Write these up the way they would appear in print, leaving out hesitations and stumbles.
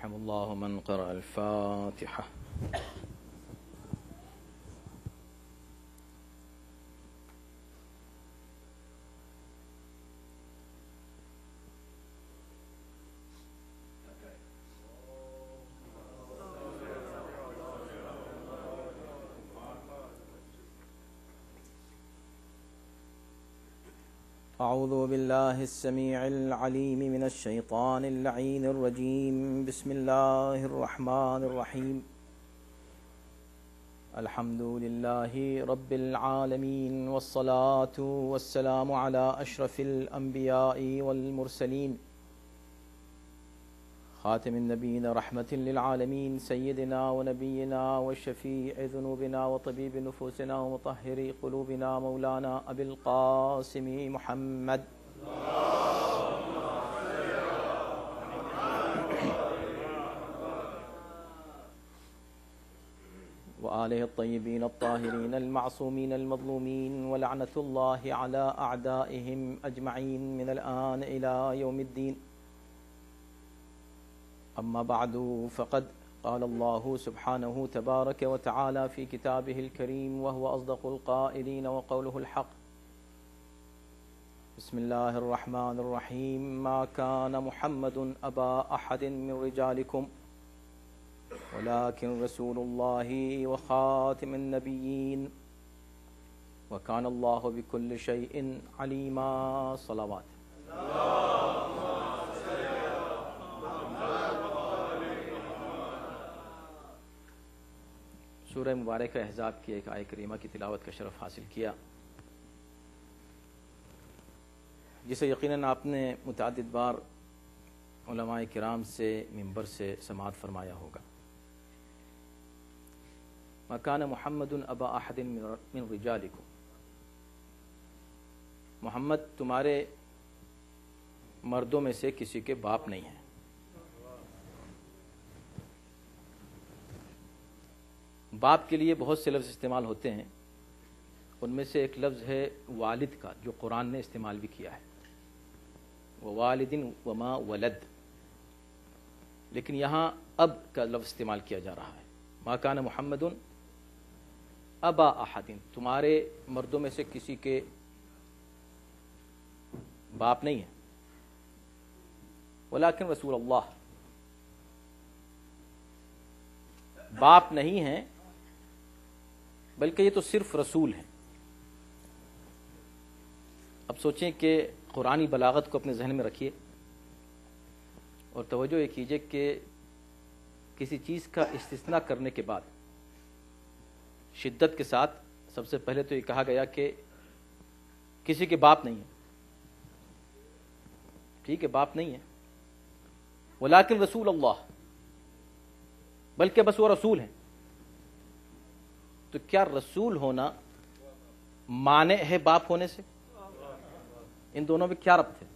يرحم الله من قرأ الفاتحة. أعوذ بالله السميع العليم من الشيطان اللعين الرجيم. بسم الله الرحمن الرحيم. الحمد لله رب العالمين والصلاة والسلام على أشرف الأنبياء والمرسلين خاتم النبيين رحمة للعالمين سيدنا ونبينا وشفيع ذنوبنا وطبيب نفوسنا ومطهر قلوبنا مولانا أبي القاسم محمد وآله الطيبين الطاهرين المعصومين المظلومين ولعنة الله على أعدائهم أجمعين من الآن إلى يوم الدين. أما بعد فقد قال الله سبحانه تبارك وتعالى في كتابه الكريم وهو أصدق القائلين وقوله الحق. بسم الله الرحمن الرحيم. ما كان محمد أبا أحد من رجالكم ولكن رسول الله وخاتم النبيين وكان الله بكل شيء عليما. صلوات. سورہ مبارکہ احزاب کی ایک آیت کریمہ کی تلاوت کا شرف حاصل کیا، جسے یقیناً آپ نے متعدد بار علماء کرام سے منبر سے سماعت فرمایا ہوگا. ما کان محمد ابا احد من رجالکم، محمد تمہارے مردوں میں سے کسی کے باپ نہیں ہیں. باپ کے لیے بہت سے لفظ استعمال ہوتے ہیں، ان میں سے ایک لفظ ہے والد کا، جو قرآن نے استعمال بھی کیا ہے، ووالد وما ولد، لیکن یہاں اب کا لفظ استعمال کیا جا رہا ہے. ما کان محمد ابا احد، تمہارے مردوں میں سے کسی کے باپ نہیں ہے، ولیکن رسول اللہ، باپ نہیں ہیں بلکہ یہ تو صرف رسول ہیں. اب سوچیں کہ قرآنی بلاغت کو اپنے ذہن میں رکھیے اور توجہ یہ کیجئے کہ کسی چیز کا استثناء کرنے کے بعد شدت کے ساتھ سب سے پہلے تو یہ کہا گیا کہ کسی کے باپ نہیں ہیں. ٹھیک ہے، باپ نہیں ہے، ولیکن رسول اللہ، بلکہ بس وہ رسول ہیں. تو کیا رسول ہونا مانع ہے باپ ہونے سے؟ ان دونوں میں کیا ربط ہے؟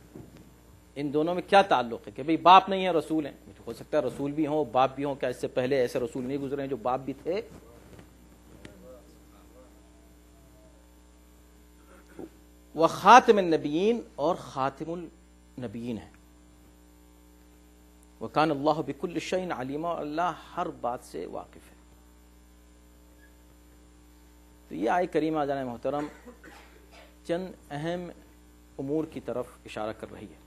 ان دونوں میں کیا تعلق ہے کہ بھئی باپ نہیں ہے رسول ہیں؟ ہو سکتا ہے رسول بھی ہوں باپ بھی ہوں. کیا اس سے پہلے ایسے رسول نہیں گزرے ہیں جو باپ بھی تھے؟ وہ خاتم النبیین، اور خاتم النبیین ہیں. وَكَانَ اللَّهُ بِكُلِّ شَيْءٍ عَلِيمًا، اور اللہ ہر بات سے واقف ہے. تو یہ آیت کریمہ جناب محترم چند اہم امور کی طرف اشارہ کر رہی ہے.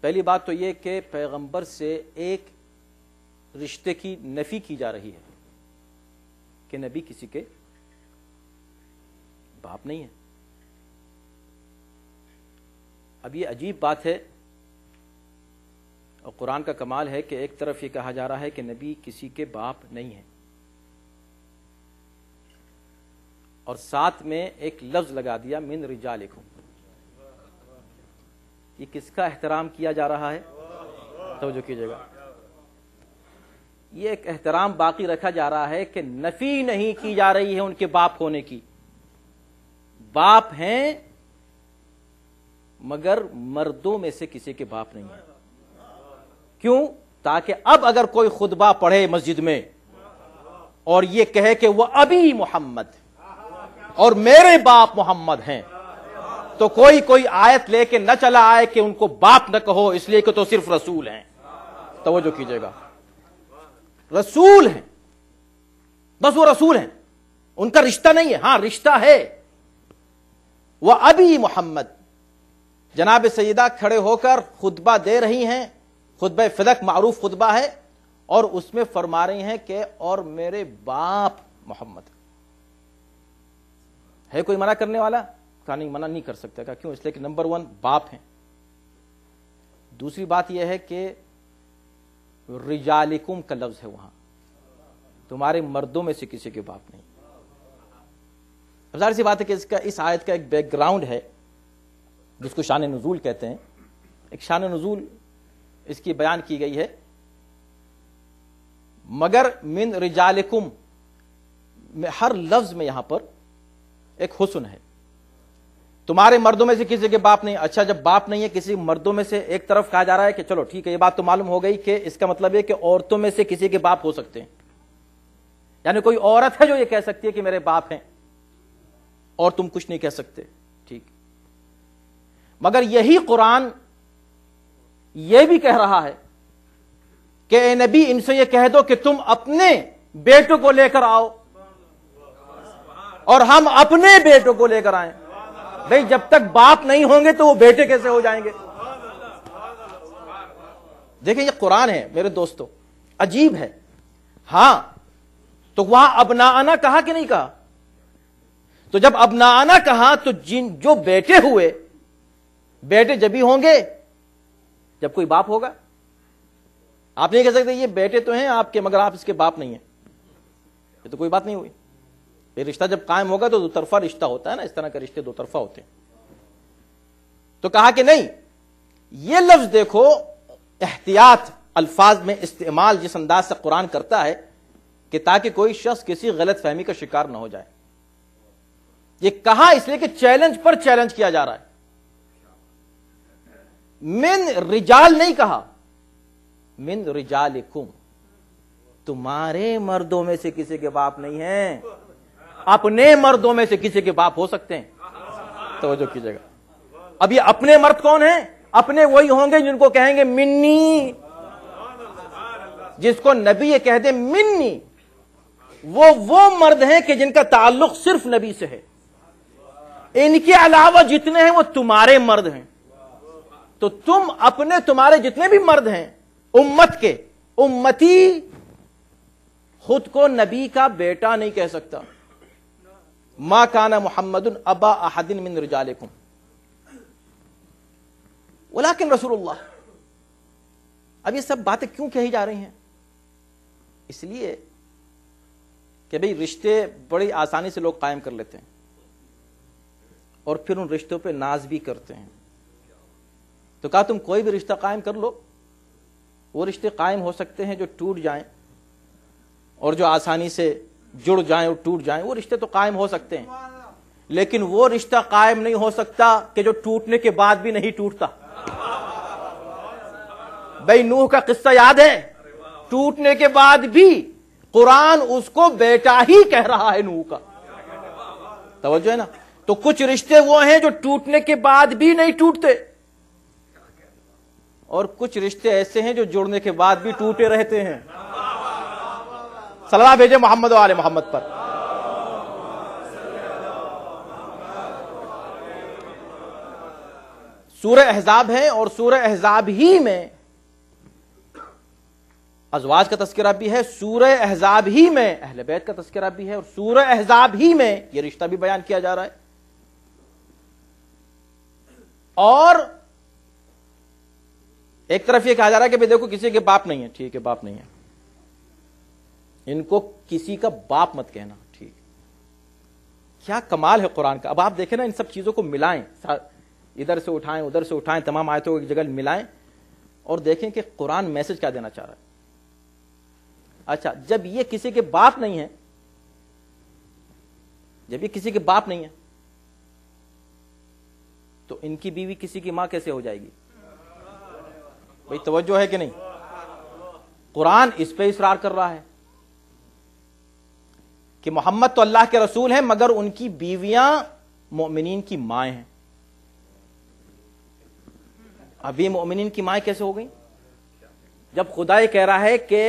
پہلی بات تو یہ کہ پیغمبر سے ایک رشتے کی نفی کی جا رہی ہے کہ نبی کسی کے باپ نہیں ہے. اب یہ عجیب بات ہے، اور قرآن کا کمال ہے کہ ایک طرف یہ کہا جا رہا ہے کہ نبی کسی کے باپ نہیں ہے، اور ساتھ میں ایک لفظ لگا دیا من رجالکم. یہ کس کا احترام کیا جا رہا ہے؟ توجہ کیجئے گا. یہ ایک احترام باقی رکھا جا رہا ہے کہ نفی نہیں کی جا رہی ہے ان کے باپ ہونے کی. باپ ہیں مگر مردوں میں سے کسی کے باپ نہیں ہیں. کیوں؟ تاکہ اب اگر کوئی خطبہ پڑھے مسجد میں اور یہ کہے کہ وہ ابی محمد اور میرے باپ محمد ہیں، تو کوئی آیت لے کے نہ چلا آئے کہ ان کو باپ نہ کہو اس لیے کہ تو صرف رسول ہیں. توجہ کیجئے گا، رسول ہیں، بس وہ رسول ہیں، ان کا رشتہ نہیں ہے. ہاں رشتہ ہے. وہ ابی محمد، جناب سیدہ کھڑے ہو کر خطبہ دے رہی ہیں، خطبہ فدق معروف خطبہ ہے، اور اس میں فرما رہی ہیں کہ اور میرے باپ محمد. ہے کوئی منع کرنے والا؟ کہا نہیں، منع نہیں کر سکتا. کہا کیوں؟ اس لیے کہ نمبر 1 باپ ہیں. دوسری بات یہ ہے کہ رجالکم کا لفظ ہے وہاں، تمہارے مردوں میں سے کسی کے باپ نہیں. اب ظاہر سی بات ہے کہ اس آیت کا ایک بیک گراؤنڈ ہے جس کو شان نزول کہتے ہیں. ایک شان نزول اس کی بیان کی گئی ہے، مگر من رجالکم ہر لفظ میں یہاں پر ایک حسن ہے. تمہارے مردوں میں سے کسی کے باپ نہیں. اچھا جب باپ نہیں ہے کسی مردوں میں سے، ایک طرف کہا جا رہا ہے کہ چلو ٹھیک ہے، یہ بات تو معلوم ہو گئی کہ اس کا مطلب ہے کہ عورتوں میں سے کسی کے باپ ہو سکتے ہیں، یعنی کوئی عورت ہے جو یہ کہہ سکتی ہے کہ میرے باپ ہیں اور تم کچھ نہیں کہہ سکتے. ٹھیک، مگر یہی قرآن یہ بھی کہہ رہا ہے کہ اے نبی ان سے یہ کہہ دو کہ تم اپنے بیٹوں کو لے کر آؤ اور ہم اپنے بیٹوں کو لے کر آئیں. بھئی جب تک باپ نہیں ہوں گے تو وہ بیٹے کیسے ہو جائیں گے؟ دیکھیں یہ قرآن ہے میرے دوستو، عجیب ہے. ہاں تو وہاں ابناءنا کہا کہ نہیں کہا؟ تو جب ابناءنا کہا تو جو بیٹے ہوئے، بیٹے جب ہی ہوں گے جب کوئی باپ ہوگا. آپ نہیں کہہ سکتے یہ بیٹے تو ہیں آپ کے مگر آپ اس کے باپ نہیں ہیں، یہ تو کوئی بات نہیں ہوئی. یہ رشتہ جب قائم ہوگا تو دو طرفہ رشتہ ہوتا ہے نا، اس طرح کے رشتے دو طرفہ ہوتے ہیں. تو کہا کہ نہیں، یہ لفظ دیکھو احتیاط الفاظ میں استعمال جس انداز سے قرآن کرتا ہے کہ تاکہ کوئی شخص کسی غلط فہمی کا شکار نہ ہو جائے. یہ کہا اس لیے کہ چیلنج پر چیلنج کیا جا رہا ہے. من رجال نہیں کہا، من رجالکم، تمہارے مردوں میں سے کسی کے باپ نہیں ہیں، اپنے مردوں میں سے کسی کے باپ ہو سکتے ہیں. توجہ کیجئے گا. اب یہ اپنے مرد کون ہیں؟ اپنے وہی ہوں گے جن کو کہیں گے منی، جس کو نبی یہ کہہ دے منی، وہ مرد ہیں کہ جن کا تعلق صرف نبی سے ہے. ان کے علاوہ جتنے ہیں وہ تمہارے مرد ہیں. تو تم اپنے تمہارے جتنے بھی مرد ہیں امت کے، امتی خود کو نبی کا بیٹا نہیں کہہ سکتا. ما کان محمد ابا احد من رجالکم ولکن رسول اللہ. اب یہ سب باتیں کیوں کہی جا رہی ہیں؟ اس لیے کہ بھئی رشتے بڑی آسانی سے لوگ قائم کر لیتے ہیں اور پھر ان رشتوں پہ ناز بھی کرتے ہیں. تو کہا تم کوئی بھی رشتہ قائم کر لو، وہ رشتے قائم ہو سکتے ہیں جو ٹوٹ جائیں، اور جو آسانی سے جڑ جائیں اور ٹوٹ جائیں وہ رشتے تو قائم ہو سکتے ہیں، لیکن وہ رشتہ قائم نہیں ہو سکتا کہ جو ٹوٹنے کے بعد بھی نہیں ٹوٹتا. بھئی نوح کا قصہ یاد ہے، ٹوٹنے کے بعد بھی قرآن اس کو بیٹا ہی کہہ رہا ہے نوح کا. توجہ ہے نا. تو کچھ رشتے وہ ہیں جو ٹوٹنے کے بعد بھی نہیں ٹوٹتے، اور کچھ رشتے ایسے ہیں جو جڑنے کے بعد بھی ٹوٹے رہتے ہیں. صلوات بھیجے محمد و آل محمد پر. سورہ احزاب ہے، اور سورہ احزاب ہی میں ازواج کا تذکرہ بھی ہے، سورہ احزاب ہی میں اہل بیت کا تذکرہ بھی ہے، اور سورہ احزاب ہی میں یہ رشتہ بھی بیان کیا جا رہا ہے. اور ایک طرف یہ کہا جا رہا ہے کہ دیکھو کسی کے باپ نہیں ہے. ٹھیک ہے، باپ نہیں ہے، ان کو کسی کا باپ مت کہنا. ٹھیک، کیا کمال ہے قرآن کا. اب آپ دیکھیں نا، ان سب چیزوں کو ملائیں، ادھر سے اٹھائیں ادھر سے اٹھائیں، تمام آیتوں کو ایک جگہ ملائیں اور دیکھیں کہ قرآن میسج کیا دینا چاہ رہا ہے. اچھا جب یہ کسی کے باپ نہیں ہے، جب یہ کسی کے باپ نہیں ہے تو ان کی بیوی کسی کی ماں کیسے ہو جائے گی؟ بھئی توجہ ہے کہ نہیں؟ قرآن اس پہ اصرار کر رہا ہے کہ محمد تو اللہ کے رسول ہیں مگر ان کی بیویاں مومنین کی مائیں ہیں. ابھی مومنین کی مائیں کیسے ہو گئیں جب خدا یہ کہہ رہا ہے کہ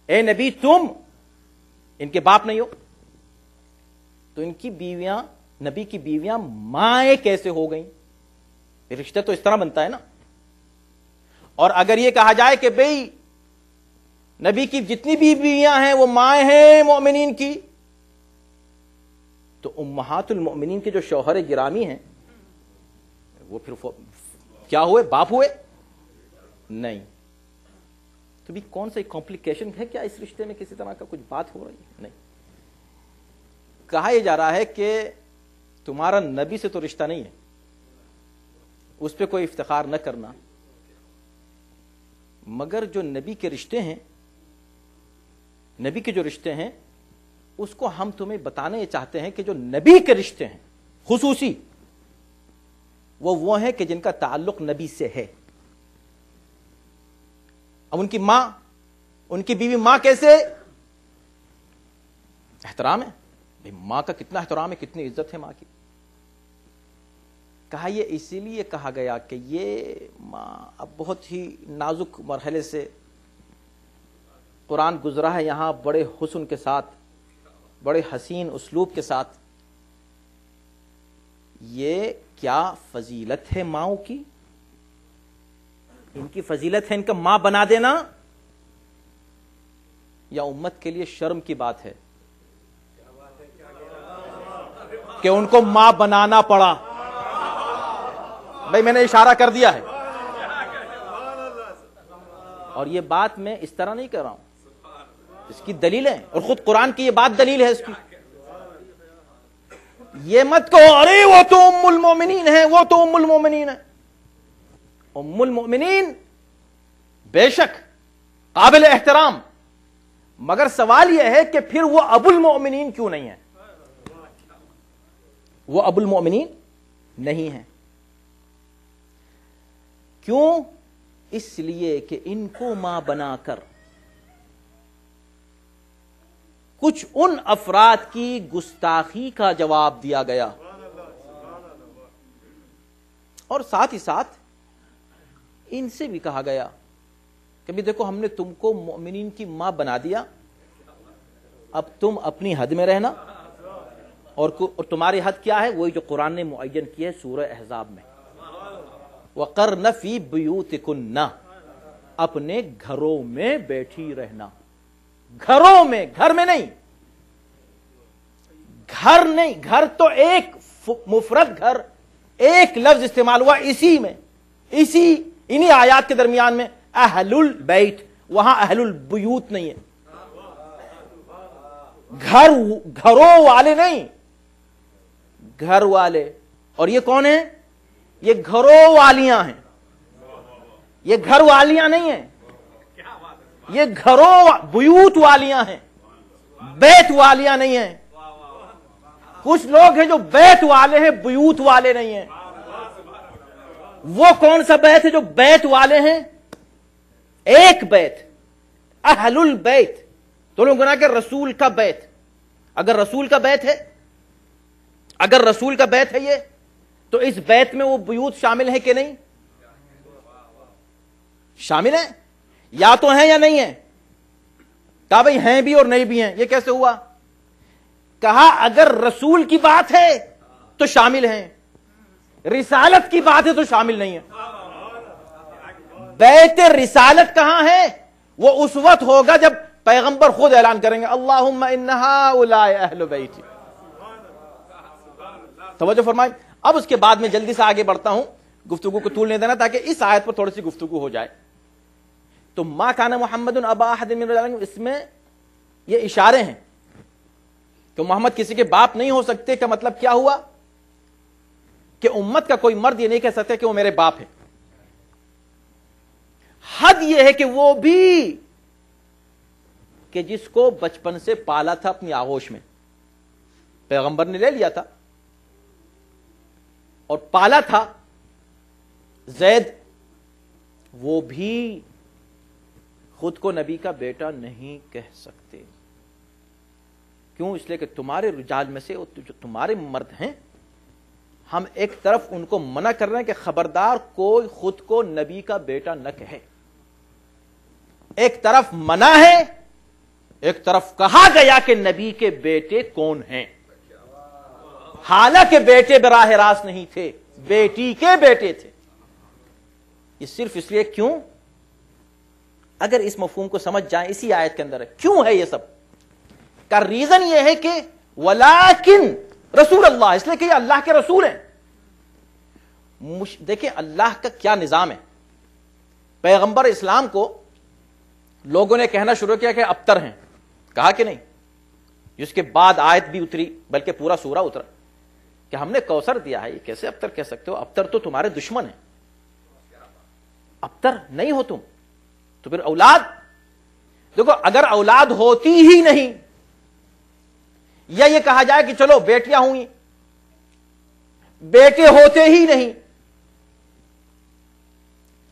اے نبی تم ان کے باپ نہیں ہو، تو ان کی بیویاں، نبی کی بیویاں مائیں کیسے ہو گئیں؟ رشتہ تو اس طرح بنتا ہے نا۔ اور اگر یہ کہا جائے کہ بھئی نبی کی جتنی بھی بیویاں ہیں وہ مائیں ہیں مومنین کی، تو امہات المؤمنین کے جو شوہر گرامی ہیں وہ پھر کیا ہوئے؟ باپ ہوئے؟ نہیں۔ تو بھی کون سا کمپلیکیشن ہے کیا اس رشتے میں؟ کسی طرح کا کچھ بات ہو رہی ہے؟ نہیں۔ کہا یہ جا رہا ہے کہ تمہارا نبی سے تو رشتہ نہیں ہے، اس پہ کوئی افتخار نہ کرنا، مگر جو نبی کے رشتے ہیں، نبی کے جو رشتے ہیں اس کو ہم تمہیں بتانے چاہتے ہیں کہ جو نبی کے رشتے ہیں خصوصی، وہ ہیں کہ جن کا تعلق نبی سے ہے۔ اب ان کی ماں، ان کی بیوی ماں کیسے؟ احترام ہے بھئی، ماں کا کتنا احترام ہے، کتنی عزت ہے ماں کی۔ کہا یہ اسی لیے کہا گیا کہ یہ ماں اب بہت ہی نازک مرحلے سے قرآن گزرا ہے یہاں، بڑے حسن کے ساتھ، بڑے حسین اسلوب کے ساتھ۔ یہ کیا فضیلت ہے ماؤں کی؟ ان کی فضیلت ہے ان کا ماں بنا دینا، یا امت کے لیے شرم کی بات ہے کہ ان کو ماں بنانا پڑا؟ بھائی میں نے اشارہ کر دیا ہے، اور یہ بات میں اس طرح نہیں کر رہا ہوں، اس کی دلیل ہے، اور خود قرآن کی یہ بات دلیل ہے اس کی۔ یہ مت کہو ارے وہ تو ام المومنین ہے، وہ تو ام المومنین ہے۔ ام المومنین بے شک قابل احترام، مگر سوال یہ ہے کہ پھر وہ ابو المومنین کیوں نہیں ہے؟ وہ ابو المومنین نہیں ہے، کیوں؟ اس لیے کہ ان کو ماں بنا کر کچھ ان افراد کی گستاخی کا جواب دیا گیا، اور ساتھ ہی ساتھ ان سے بھی کہا گیا کہ بھی دیکھو ہم نے تم کو مومنین کی ماں بنا دیا، اب تم اپنی حد میں رہنا، اور تمہاری حد کیا ہے؟ وہی جو قرآن نے معین کی ہے سورہ احزاب میں، وَقَرْنَ فِي بُيُوتِكُنَّ، اپنے گھروں میں بیٹھی رہنا۔ گھروں میں، گھر میں نہیں، گھر نہیں، گھر تو ایک مفرد گھر، ایک لفظ استعمال ہوا اسی میں، انہی آیات کے درمیان میں، اہل البیت، وہاں اہل البیوت نہیں ہے، گھروں والے نہیں، گھر والے۔ اور یہ کون ہیں؟ یہ گھروں والیاں ہیں، یہ گھر والیاں نہیں ہیں، یہ بیوت والیاں ہیں، بیت والیاں نہیں ہیں۔ کچھ لوگ ہیں جو بیت والے ہیں، بیوت والے نہیں ہیں۔ وہ کون سا بیت ہے جو بیت والے ہیں؟ ایک بیت، اہل البیت، تو لوگ گنا کہ رسول کا بیت۔ اگر رسول کا بیت ہے، اگر رسول کا بیت ہے یہ، تو اس بیت میں وہ بیوت شامل ہیں کہ نہیں؟ شامل ہیں، یا تو ہیں یا نہیں ہیں؟ کہا بھئی ہیں بھی اور نہیں بھی ہیں، یہ کیسے ہوا؟ کہا اگر رسول کی بات ہے تو شامل ہیں، رسالت کی بات ہے تو شامل نہیں ہے۔ بیت رسالت کہاں ہے؟ وہ اس وقت ہوگا جب پیغمبر خود اعلان کریں گے اللہم ان ہؤلاء اہل بیتی۔ توجہ فرمائیں۔ اب اس کے بعد میں جلدی سے آگے بڑھتا ہوں، گفتگو کو طول نہیں دینا تاکہ اس آیت پر تھوڑی سی گفتگو ہو جائے۔ تو ما کان محمد ابا احد من رجالکم، اس میں یہ اشارے ہیں کہ محمد کسی کے باپ نہیں ہو سکتے، کا مطلب کیا ہوا؟ کہ امت کا کوئی مرد یہ نہیں کہہ سکتا کہ وہ میرے باپ ہے۔ حد یہ ہے کہ وہ بھی کہ جس کو بچپن سے پالا تھا اپنی آغوش میں، پیغمبر نے لے لیا تھا اور پالا تھا زید، وہ بھی خود کو نبی کا بیٹا نہیں کہہ سکتے۔ کیوں؟ اس لیے کہ تمہارے رجال میں سے جو تمہارے مرد ہیں، ہم ایک طرف ان کو منع کر رہے ہیں کہ خبردار کوئی خود کو نبی کا بیٹا نہ کہے، ایک طرف منع ہے، ایک طرف کہا گیا کہ نبی کے بیٹے کون ہیں، حالانکہ بیٹے براہ راست نہیں تھے، بیٹی کے بیٹے تھے۔ یہ صرف اس لیے کیوں؟ اگر اس مفہوم کو سمجھ جائیں، اسی آیت کے اندر ہے کیوں ہے یہ سب کا ریزن یہ ہے کہ ولیکن رسول اللہ، اس لیے کہ یہ اللہ کے رسول ہیں۔ دیکھیں اللہ کا کیا نظام ہے، پیغمبر اسلام کو لوگوں نے کہنا شروع کیا کہ ابتر ہیں، کہا کہ نہیں؟ اس کے بعد آیت بھی اتری، بلکہ پورا سورہ اترا کہ ہم نے کوثر دیا ہے، یہ کیسے ابتر کہہ سکتے ہو؟ ابتر تو تمہارے دشمن ہیں، ابتر نہیں ہو تم، تو پھر اولاد؟ دیکھو اگر اولاد ہوتی ہی نہیں، یا یہ کہا جائے کہ چلو بیٹیاں ہوئی، بیٹے ہوتے ہی نہیں،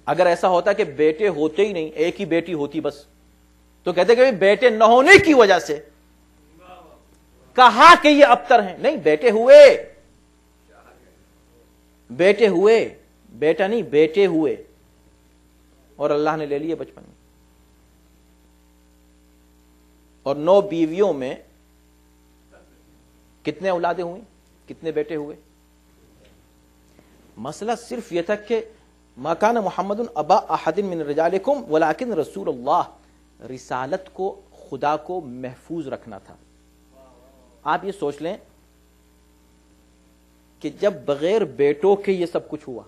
اگر ایسا ہوتا کہ بیٹے ہوتے ہی نہیں، ایک ہی بیٹی ہوتی بس، تو کہتے کہ بیٹے نہ ہونے کی وجہ سے کہا کہ یہ ابتر ہیں۔ نہیں، بیٹے ہوئے، بیٹے ہوئے، بیٹا نہیں بیٹے ہوئے، اور اللہ نے لے لیے بچپن میں۔ اور 9 بیویوں میں کتنے اولادیں ہوئیں، کتنے بیٹے ہوئے؟ مسئلہ صرف یہ تھا کہ ما کان محمد ابا احد من رجالکم ولکن رسول اللہ، رسالت کو، خدا کو محفوظ رکھنا تھا۔ آپ یہ سوچ لیں کہ جب بغیر بیٹوں کے یہ سب کچھ ہوا،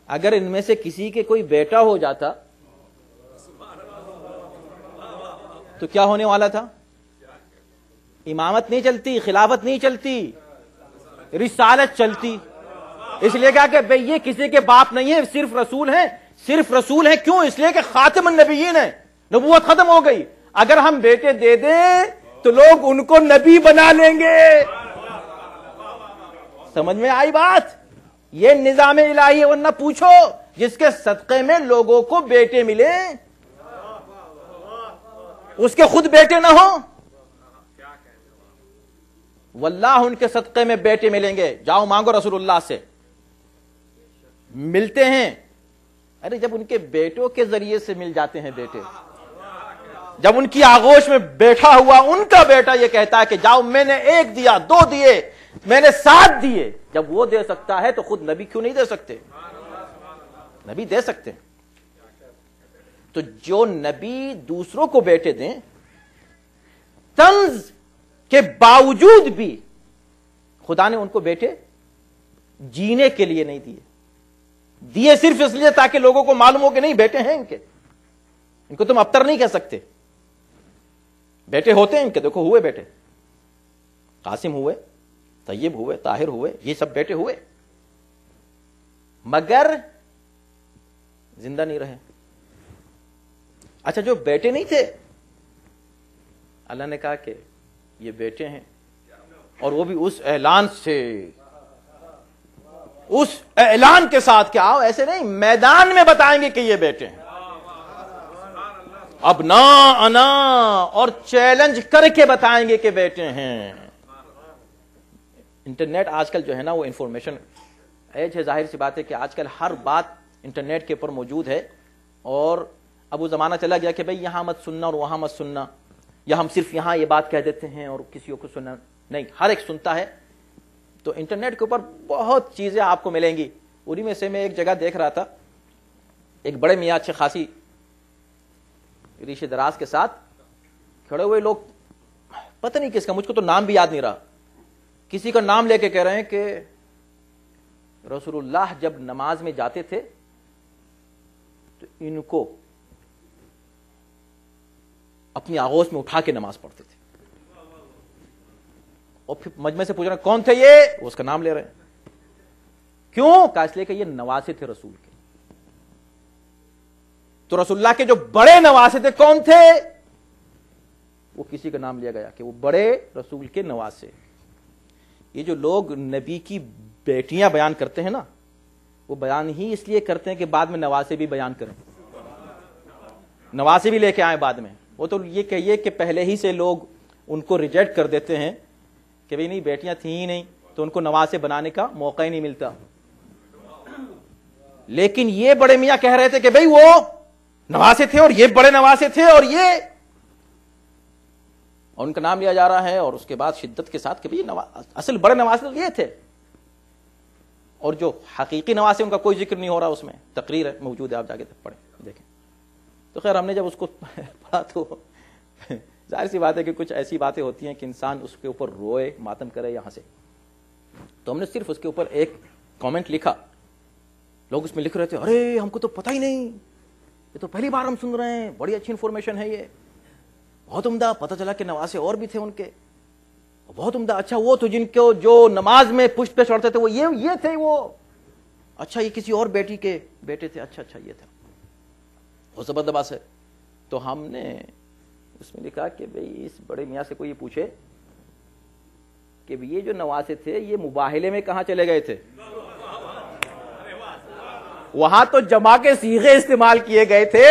اگر ان میں سے کسی کے کوئی بیٹا ہو جاتا تو کیا ہونے والا تھا؟ امامت نہیں چلتی، خلافت نہیں چلتی، رسالت چلتی۔ اس لیے کہا کہ بھئی یہ کسی کے باپ نہیں ہے، صرف رسول ہیں، صرف رسول ہیں۔ کیوں؟ اس لیے کہ خاتم النبیین ہے، نبوت ختم ہو گئی۔ اگر ہم بیٹے دے دیں تو لوگ ان کو نبی بنا لیں گے۔ سمجھ میں آئی بات؟ یہ نظام الہی ہے، ورنہ پوچھو جس کے صدقے میں لوگوں کو بیٹے ملے، اس کے خود بیٹے نہ ہوں، واللہ ان کے صدقے میں بیٹے ملیں گے۔ جاؤ مانگو رسول اللہ سے، ملتے ہیں۔ ارے جب ان کے بیٹوں کے ذریعے سے مل جاتے ہیں بیٹے، جب ان کی آغوش میں بیٹھا ہوا ان کا بیٹا یہ کہتا ہے کہ جاؤ میں نے 1 دیا، 2 دیے، میں نے 7 دیے، جب وہ دے سکتا ہے تو خود نبی کیوں نہیں دے سکتے؟ نبی دے سکتے ہیں۔ تو جو نبی دوسروں کو بیٹے دیں، طنز کے باوجود بھی خدا نے ان کو بیٹے جینے کے لیے نہیں دیے صرف اس لیے تاکہ لوگوں کو معلوم ہو کہ نہیں بیٹے ہیں ان کو تم ابتر نہیں کہہ سکتے، بیٹے ہوتے ہیں ان کے، دیکھو ہوئے بیٹے، قاسم ہوئے، طیب ہوئے، طاہر ہوئے، یہ سب بیٹے ہوئے، مگر زندہ نہیں رہے۔ اچھا جو بیٹے نہیں تھے، اللہ نے کہا کہ یہ بیٹے ہیں، اور وہ بھی اس اعلان سے، اس اعلان کے ساتھ کہ آؤ، ایسے نہیں میدان میں بتائیں گے کہ یہ بیٹے ہیں، ابناءنا، اور چیلنج کر کے بتائیں گے کہ بیٹے ہیں۔ انٹرنیٹ آج کل جو ہے نا وہ انفارمیشن ایج ہے، ظاہر سی بات ہے کہ آج کل ہر بات انٹرنیٹ کے اوپر موجود ہے، اور اب وہ زمانہ چلا گیا کہ بھئی یہاں مت سننا اور وہاں مت سننا، یا ہم صرف یہاں یہ بات کہہ دیتے ہیں اور کسی کو سننا نہیں، ہر ایک سنتا ہے۔ تو انٹرنیٹ کے اوپر بہت چیزیں آپ کو ملیں گی، انہی میں سے میں ایک جگہ دیکھ رہا تھا، ایک بڑے میاں اچھے خاصی ریشے دراز کے ساتھ کھڑے ہوئے لوگ، پتہ نہیں کس کا، مجھ کو تو نام بھی یاد نہیں رہا، کسی کا نام لے کے کہہ رہے ہیں کہ رسول اللہ جب نماز میں جاتے تھے تو ان کو اپنی آغوش میں اٹھا کے نماز پڑھتے تھے، اور پھر مجمع سے پوچھ رہے ہیں کون تھے یہ، اس کا نام لے رہے ہیں، کیوں؟ کہا اس لیے کہ یہ نواسے تھے رسول کے۔ تو رسول اللہ کے جو بڑے نواسے تھے کون تھے؟ وہ کسی کا نام لیا گیا کہ وہ بڑے رسول کے نواسے۔ یہ جو لوگ نبی کی بیٹیاں بیان کرتے ہیں نا، وہ بیان ہی اس لیے کرتے ہیں کہ بعد میں نواسے بھی بیان کریں، نواسے بھی لے کے آئیں بعد میں۔ وہ تو یہ کہیے کہ پہلے ہی سے لوگ ان کو ریجیکٹ کر دیتے ہیں کہ بھئی نہیں بیٹیاں تھیں ہی نہیں، تو ان کو نواسے بنانے کا موقع ہی نہیں ملتا۔ لیکن یہ بڑے میاں کہہ رہے تھے کہ بھئی وہ نواسے تھے اور یہ بڑے نواسے تھے اور یہ، اور ان کا نام لیا جا رہا ہے، اور اس کے بعد شدت کے ساتھ کہ بھئی اصل بڑے نواسے یہ تھے، اور جو حقیقی نواسے ان کا کوئی ذکر نہیں ہو رہا، اس میں تقریر ہے موجود ہے، آپ جا کے پڑھیں دیکھیں۔ تو خیر ہم نے جب اس کو پڑھا تو ظاہر سی بات ہے کہ کچھ ایسی باتیں ہوتی ہیں کہ انسان اس کے اوپر روئے، ماتم کرے یہاں سے، تو ہم نے صرف اس کے اوپر ایک کامنٹ لکھا۔ لوگ اس میں لکھ رہے تھے ارے ہم کو تو پتہ ہی نہیں، یہ تو پہلی بار ہم سن رہے ہیں، بڑی اچھی انفارمیشن ہے، یہ بہت عمدہ، پتہ چلا کہ نواسے اور بھی تھے ان کے، بہت عمدہ، اچھا وہ تو جن کو جو نماز میں پشت پہ چڑھتے تھے وہ یہ تھے، وہ اچھا یہ کسی اور بیٹی کے بیٹے تھے، اچھا یہ تھا، وہ زبردست ہے۔ تو ہم نے اس میں لکھا کہ بھئی اس بڑے میاں سے کوئی یہ پوچھے کہ یہ جو نواسے تھے یہ مباہلے میں کہاں چلے گئے تھے؟ وہاں تو جمع کے صیغے استعمال کیے گئے تھے،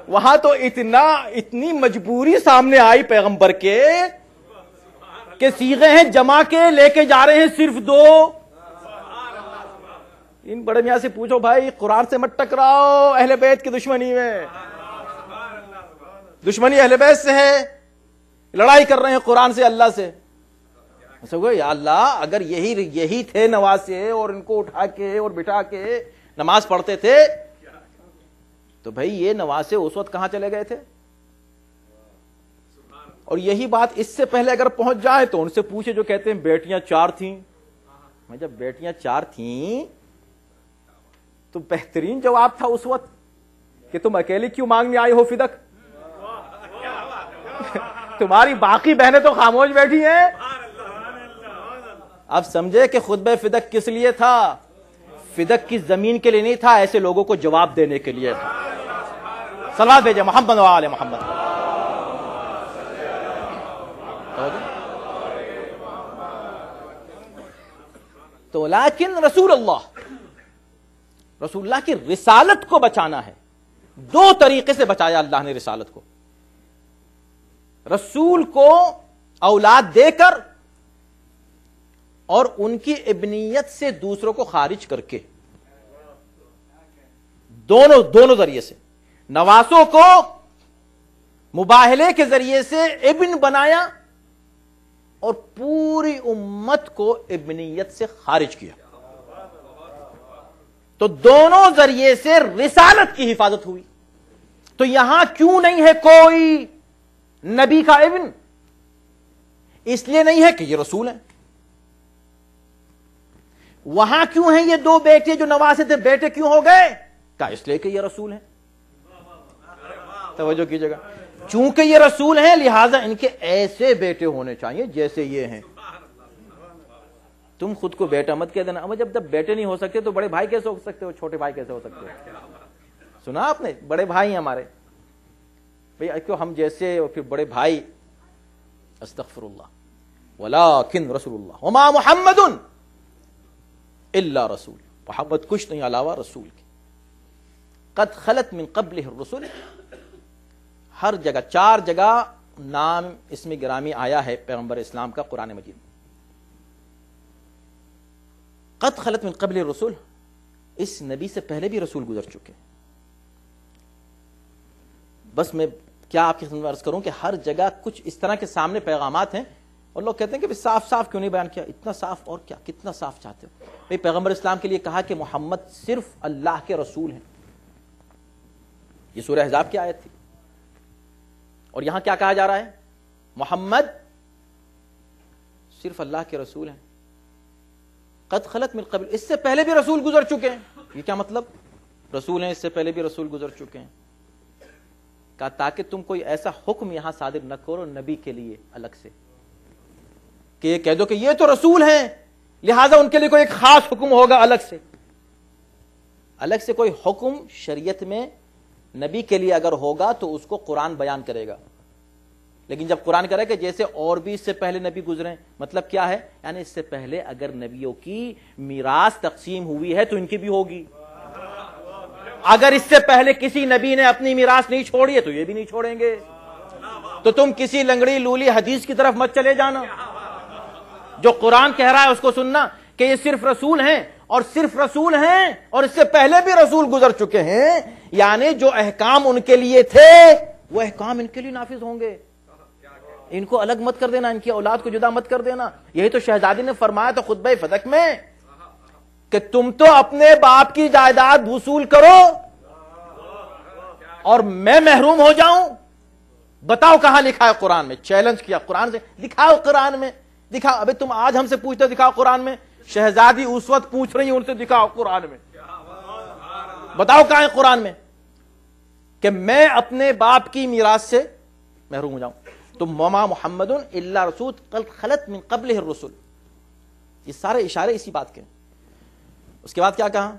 وہاں تو اتنی مجبوری سامنے آئی پیغمبر کے کہ صیغے ہیں جمع کے، لے کے جا رہے ہیں صرف 2۔ ان بڑے میاں سے پوچھو بھائی قرآن سے مت ٹکراؤ، اہل بیت کی دشمنی میں، دشمنی اہل بیت سے ہے، لڑائی کر رہے ہیں قرآن سے، اللہ سے۔ یا اللہ اگر یہی تھے نواسے اور ان کو اٹھا کے اور بٹھا کے نماز پڑھتے تھے تو بھائی یہ نواسے اس وقت کہاں چلے گئے تھے؟ اور یہی بات اس سے پہلے اگر پہنچ جائے تو ان سے پوچھے جو کہتے ہیں بیٹیاں 4 تھیں۔ میں جب بیٹیاں 4 تھیں تو بہترین جواب تھا اس وقت کہ تم اکیلی کیوں مانگنے آئی ہو فدق؟ تمہاری باقی بہنیں تو خاموش بیٹھی ہیں۔ اب سمجھے کہ خطبہ فدق کس لیے تھا؟ فدق کی زمین کے لیے نہیں تھا، ایسے لوگوں کو جواب دینے کے لیے تھا۔ صلوات بھیجے محمد و آل محمد۔ تو لیکن رسول اللہ کی رسالت کو بچانا ہے، 2 طریقے سے بچایا اللہ نے رسالت کو، رسول کو اولاد دے کر اور ان کی ابنیت سے دوسروں کو خارج کر کے، دونوں ذریعے سے، نواسوں کو مباہلے کے ذریعے سے ابن بنایا اور پوری امت کو ابنیت سے خارج کیا۔ تو دونوں ذریعے سے رسالت کی حفاظت ہوئی۔ تو یہاں کیوں نہیں ہے کوئی نبی کا ابن؟ اس لیے نہیں ہے کہ یہ رسول ہیں۔ وہاں کیوں ہیں یہ 2 بیٹے جو نواسے تھے، بیٹے کیوں ہو گئے؟ کہا اس لیے کہ یہ رسول ہیں۔ توجہ کیجئے گا، چونکہ یہ رسول ہیں لہذا ان کے ایسے بیٹے ہونے چاہیے جیسے یہ ہیں۔ تم خود کو بیٹا مت کہہ دینا، جب بیٹے نہیں ہو سکتے تو بڑے بھائی کیسے ہو سکتے ہو، چھوٹے بھائی کیسے ہو سکتے ہو؟ سنا آپ نے، بڑے بھائی ہیں ہمارے بھئی، کیوں ہم جیسے پھر بڑے بھائی، استغفر اللہ، ولکن رسول اللہ وما محمد الا رسول، محمد کچھ نہیں علاوہ رسول کے، قد خلت من قبلہ الرسل، ہر جگہ 4 جگہ نام اسم گرامی آیا ہے پیغمبر اسلام کا قرآن مجید میں۔ قد خلت من قبل الرسل، اس نبی سے پہلے بھی رسول گزر چکے۔ بس میں کیا آپ کی خدمت میں عرض کروں کہ ہر جگہ کچھ اس طرح کے سامنے پیغامات ہیں اور لوگ کہتے ہیں کہ صاف صاف کیوں نہیں بیان کیا؟ اتنا صاف اور کیا، کتنا صاف چاہتے ہو؟ بھئی پیغمبر اسلام کے لیے کہا کہ محمد صرف اللہ کے رسول ہیں، یہ سورہ احزاب کی آیت تھی، اور یہاں کیا کہا جا رہا ہے؟ محمد صرف اللہ کے رسول ہیں۔ قد خلت من قبل، اس سے پہلے بھی رسول گزر چکے ہیں۔ یہ کیا مطلب؟ رسول ہیں اس سے پہلے بھی رسول گزر چکے ہیں، کہا تاکہ تم کوئی ایسا حکم یہاں صادر نہ کرو نبی کے لیے الگ سے کہ یہ کہہ دو کہ یہ تو رسول ہیں لہذا ان کے لیے کوئی ایک خاص حکم ہوگا الگ سے کوئی حکم شریعت میں نبی کے لیے اگر ہوگا تو اس کو قرآن بیان کرے گا۔ لیکن جب قرآن کرے کہ جیسے اور بھی اس سے پہلے نبی گزرے، مطلب کیا ہے؟ یعنی اس سے پہلے اگر نبیوں کی میراث تقسیم ہوئی ہے تو ان کی بھی ہوگی، اگر اس سے پہلے کسی نبی نے اپنی میراث نہیں چھوڑی ہے تو یہ بھی نہیں چھوڑیں گے۔ تو تم کسی لنگڑی لولی حدیث کی طرف مت چلے جانا، جو قرآن کہہ رہا ہے اس کو سننا کہ یہ صرف رسول ہیں اور صرف رسول ہیں اور اس سے پہلے بھی رسول گزر چکے ہیں، یعنی جو احکام ان کے لیے تھے وہ احکام ان کے لیے نافذ ہوں گے. ان کو الگ مت کر دینا، ان کی اولاد کو جدا مت کر دینا. یہی تو شہزادی نے فرمایا تھا خطبہ فتح میں کہ تم تو اپنے باپ کی جائیداد وصول کرو اور میں محروم ہو جاؤں. بتاؤ کہاں لکھا ہے قرآن میں؟ چیلنج کیا قرآن سے، دکھاؤ قرآن میں، دکھاؤ. ابھی تم آج ہم سے پوچھتے دکھاؤ قرآن میں، شہزادی اس وقت پوچھ رہی ہیں ان سے دکھاؤ قرآن میں، بتاؤ کہاں ہے قرآن میں کہ میں اپنے باپ کی میراث سے محروم ہو جاؤں. تو وما محمد الا رسول قد خلت من قبلہ الرسل، یہ سارے اشارے اسی بات کے. اس کے بعد کیا کہا؟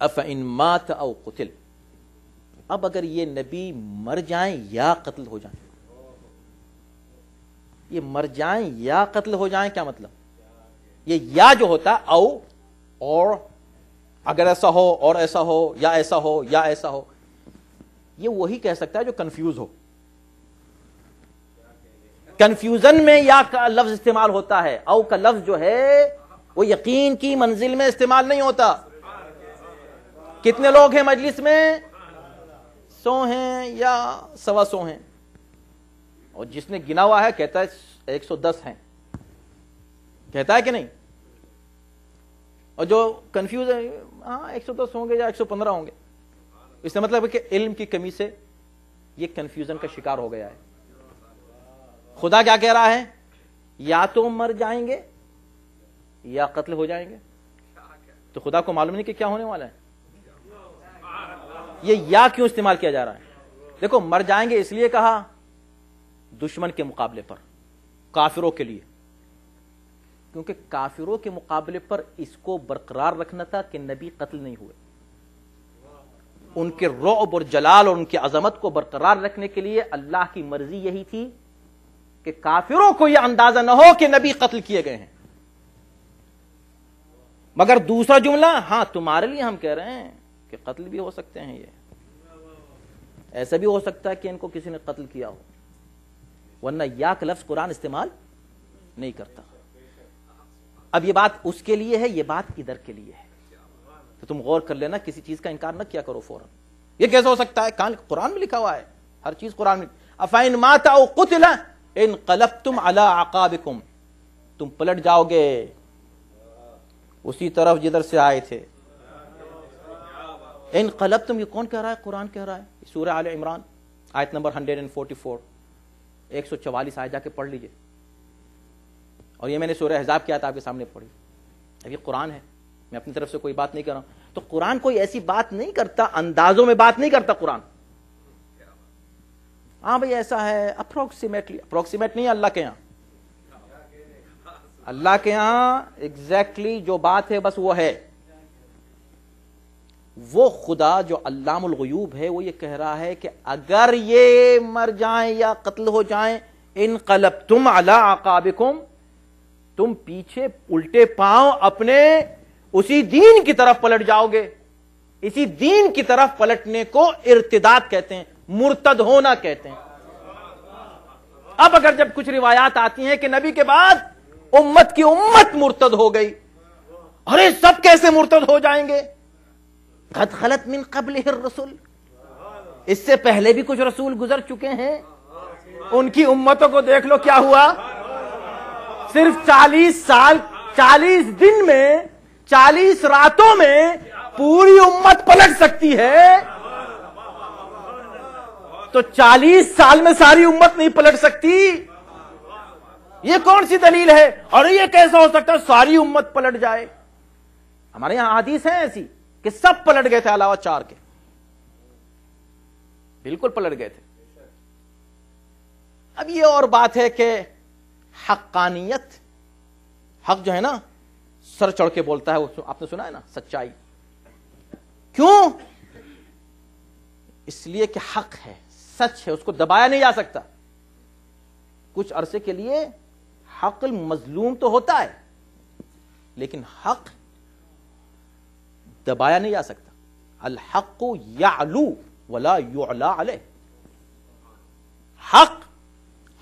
افإن مات او قتل، اب اگر یہ نبی مر جائیں یا قتل ہو جائیں. یہ مر جائیں یا قتل ہو جائیں کیا مطلب؟ یہ یا جو ہوتا او اور اگر ایسا ہو اور ایسا ہو یا ایسا ہو یا ایسا ہو، یہ وہی کہہ سکتا ہے جو کنفیوز ہو. کنفیوژن میں یا کا لفظ استعمال ہوتا ہے، او کا لفظ جو ہے وہ یقین کی منزل میں استعمال نہیں ہوتا. کتنے لوگ ہیں مجلس میں؟ 100 ہیں یا 125 ہیں، اور جس نے گنا ہوا ہے کہتا ہے 110 ہیں، کہتا ہے کہ نہیں؟ اور جو کنفیوز ہے ہاں 110 ہوں گے یا 115 ہوں گے. اس کا مطلب ہے کہ علم کی کمی سے یہ کنفیوژن کا شکار ہو گیا ہے. خدا کیا کہہ رہا ہے؟ یا تو مر جائیں گے یا قتل ہو جائیں گے. تو خدا کو معلوم نہیں کہ کیا ہونے والا ہے. یہ یا کیوں استعمال کیا جا رہا ہے؟ دیکھو مر جائیں گے اس لیے کہا دشمن کے مقابلے پر، کافروں کے لیے، کیونکہ کافروں کے مقابلے پر اس کو برقرار رکھنا تھا کہ نبی قتل نہیں ہوئے. ان کے رعب اور جلال اور ان کی عظمت کو برقرار رکھنے کے لیے اللہ کی مرضی یہی تھی کہ کافروں کو یہ اندازہ نہ ہو کہ نبی قتل کیے گئے ہیں. مگر دوسرا جملہ، ہاں تمہارے لیے ہم کہہ رہے ہیں کہ قتل بھی ہو سکتے ہیں، یہ ایسا بھی ہو سکتا ہے کہ ان کو کسی نے قتل کیا ہو، ورنہ یا کا لفظ قرآن استعمال نہیں کرتا. اب یہ بات اس کے لیے ہے، یہ بات ادھر کے لیے ہے. تو تم غور کر لینا، کسی چیز کا انکار نہ کیا کرو فوراً. یہ کیسے ہو سکتا ہے؟ قرآن میں لکھا ہوا ہے، ہر چیز قرآن میں. افإن مات او قتل انقلبتم علی اعقابکم، تم پلٹ جاؤ گے اسی طرف جدھر سے آئے تھے. انقلبتم، یہ کون کہہ رہا ہے؟ قرآن کہہ رہا ہے. سورہ آل عمران آیت نمبر 144، 144 آیت جا کے پڑھ لیجئے. اور یہ میں نے سورہ احزاب کی آیت آپ کے سامنے پڑھی. اب یہ قرآن ہے، میں اپنی طرف سے کوئی بات نہیں کر رہا ہوں. تو قرآن کوئی ایسی بات نہیں کرتا، اندازوں میں بات نہیں کرتا قرآن. ہاں بھئی ایسا ہے اپروکسیمیٹلی، اپروکسیمیٹ نہیں ہے اللہ کے یہاں. اللہ کے یہاں ایگزیکٹلی جو بات ہے بس وہ ہے. وہ خدا جو علام الغیوب ہے وہ یہ کہہ رہا ہے کہ اگر یہ مر جائیں یا قتل ہو جائیں، انقلبتم علی اعقابکم، تم پیچھے الٹے پاؤں اپنے اسی دین کی طرف پلٹ جاؤ گے. اسی دین کی طرف پلٹنے کو ارتداد کہتے ہیں، مرتد ہونا کہتے ہیں. اب اگر جب کچھ روایات آتی ہیں کہ نبی کے بعد امت کی امت مرتد ہو گئی، ارے سب کیسے مرتد ہو جائیں گے؟ قد خلت من قبلہ الرسل، اس سے پہلے بھی کچھ رسول گزر چکے ہیں، ان کی امتوں کو دیکھ لو کیا ہوا. صرف 40 سال، 40 دن میں، 40 راتوں میں پوری امت پلٹ سکتی ہے، تو 40 سال میں ساری امت نہیں پلٹ سکتی. یہ کون سی دلیل ہے؟ اور یہ کیسا ہو سکتا ہے ساری امت پلٹ جائے؟ ہمارے یہاں حدیث ہیں ایسی کہ سب پلٹ گئے تھے علاوہ 4 کے، بالکل پلٹ گئے تھے. اب یہ اور بات ہے کہ حقانیت، حق جو ہے نا سر چڑھ کے بولتا ہے، وہ آپ نے سنا ہے نا، سچائی. کیوں؟ اس لیے کہ حق ہے، سچ ہے، اس کو دبایا نہیں جا سکتا. کچھ عرصے کے لیے حق مظلوم تو ہوتا ہے لیکن حق دبایا نہیں جا سکتا. الحق یعلو ولا یعلا علیہ، حق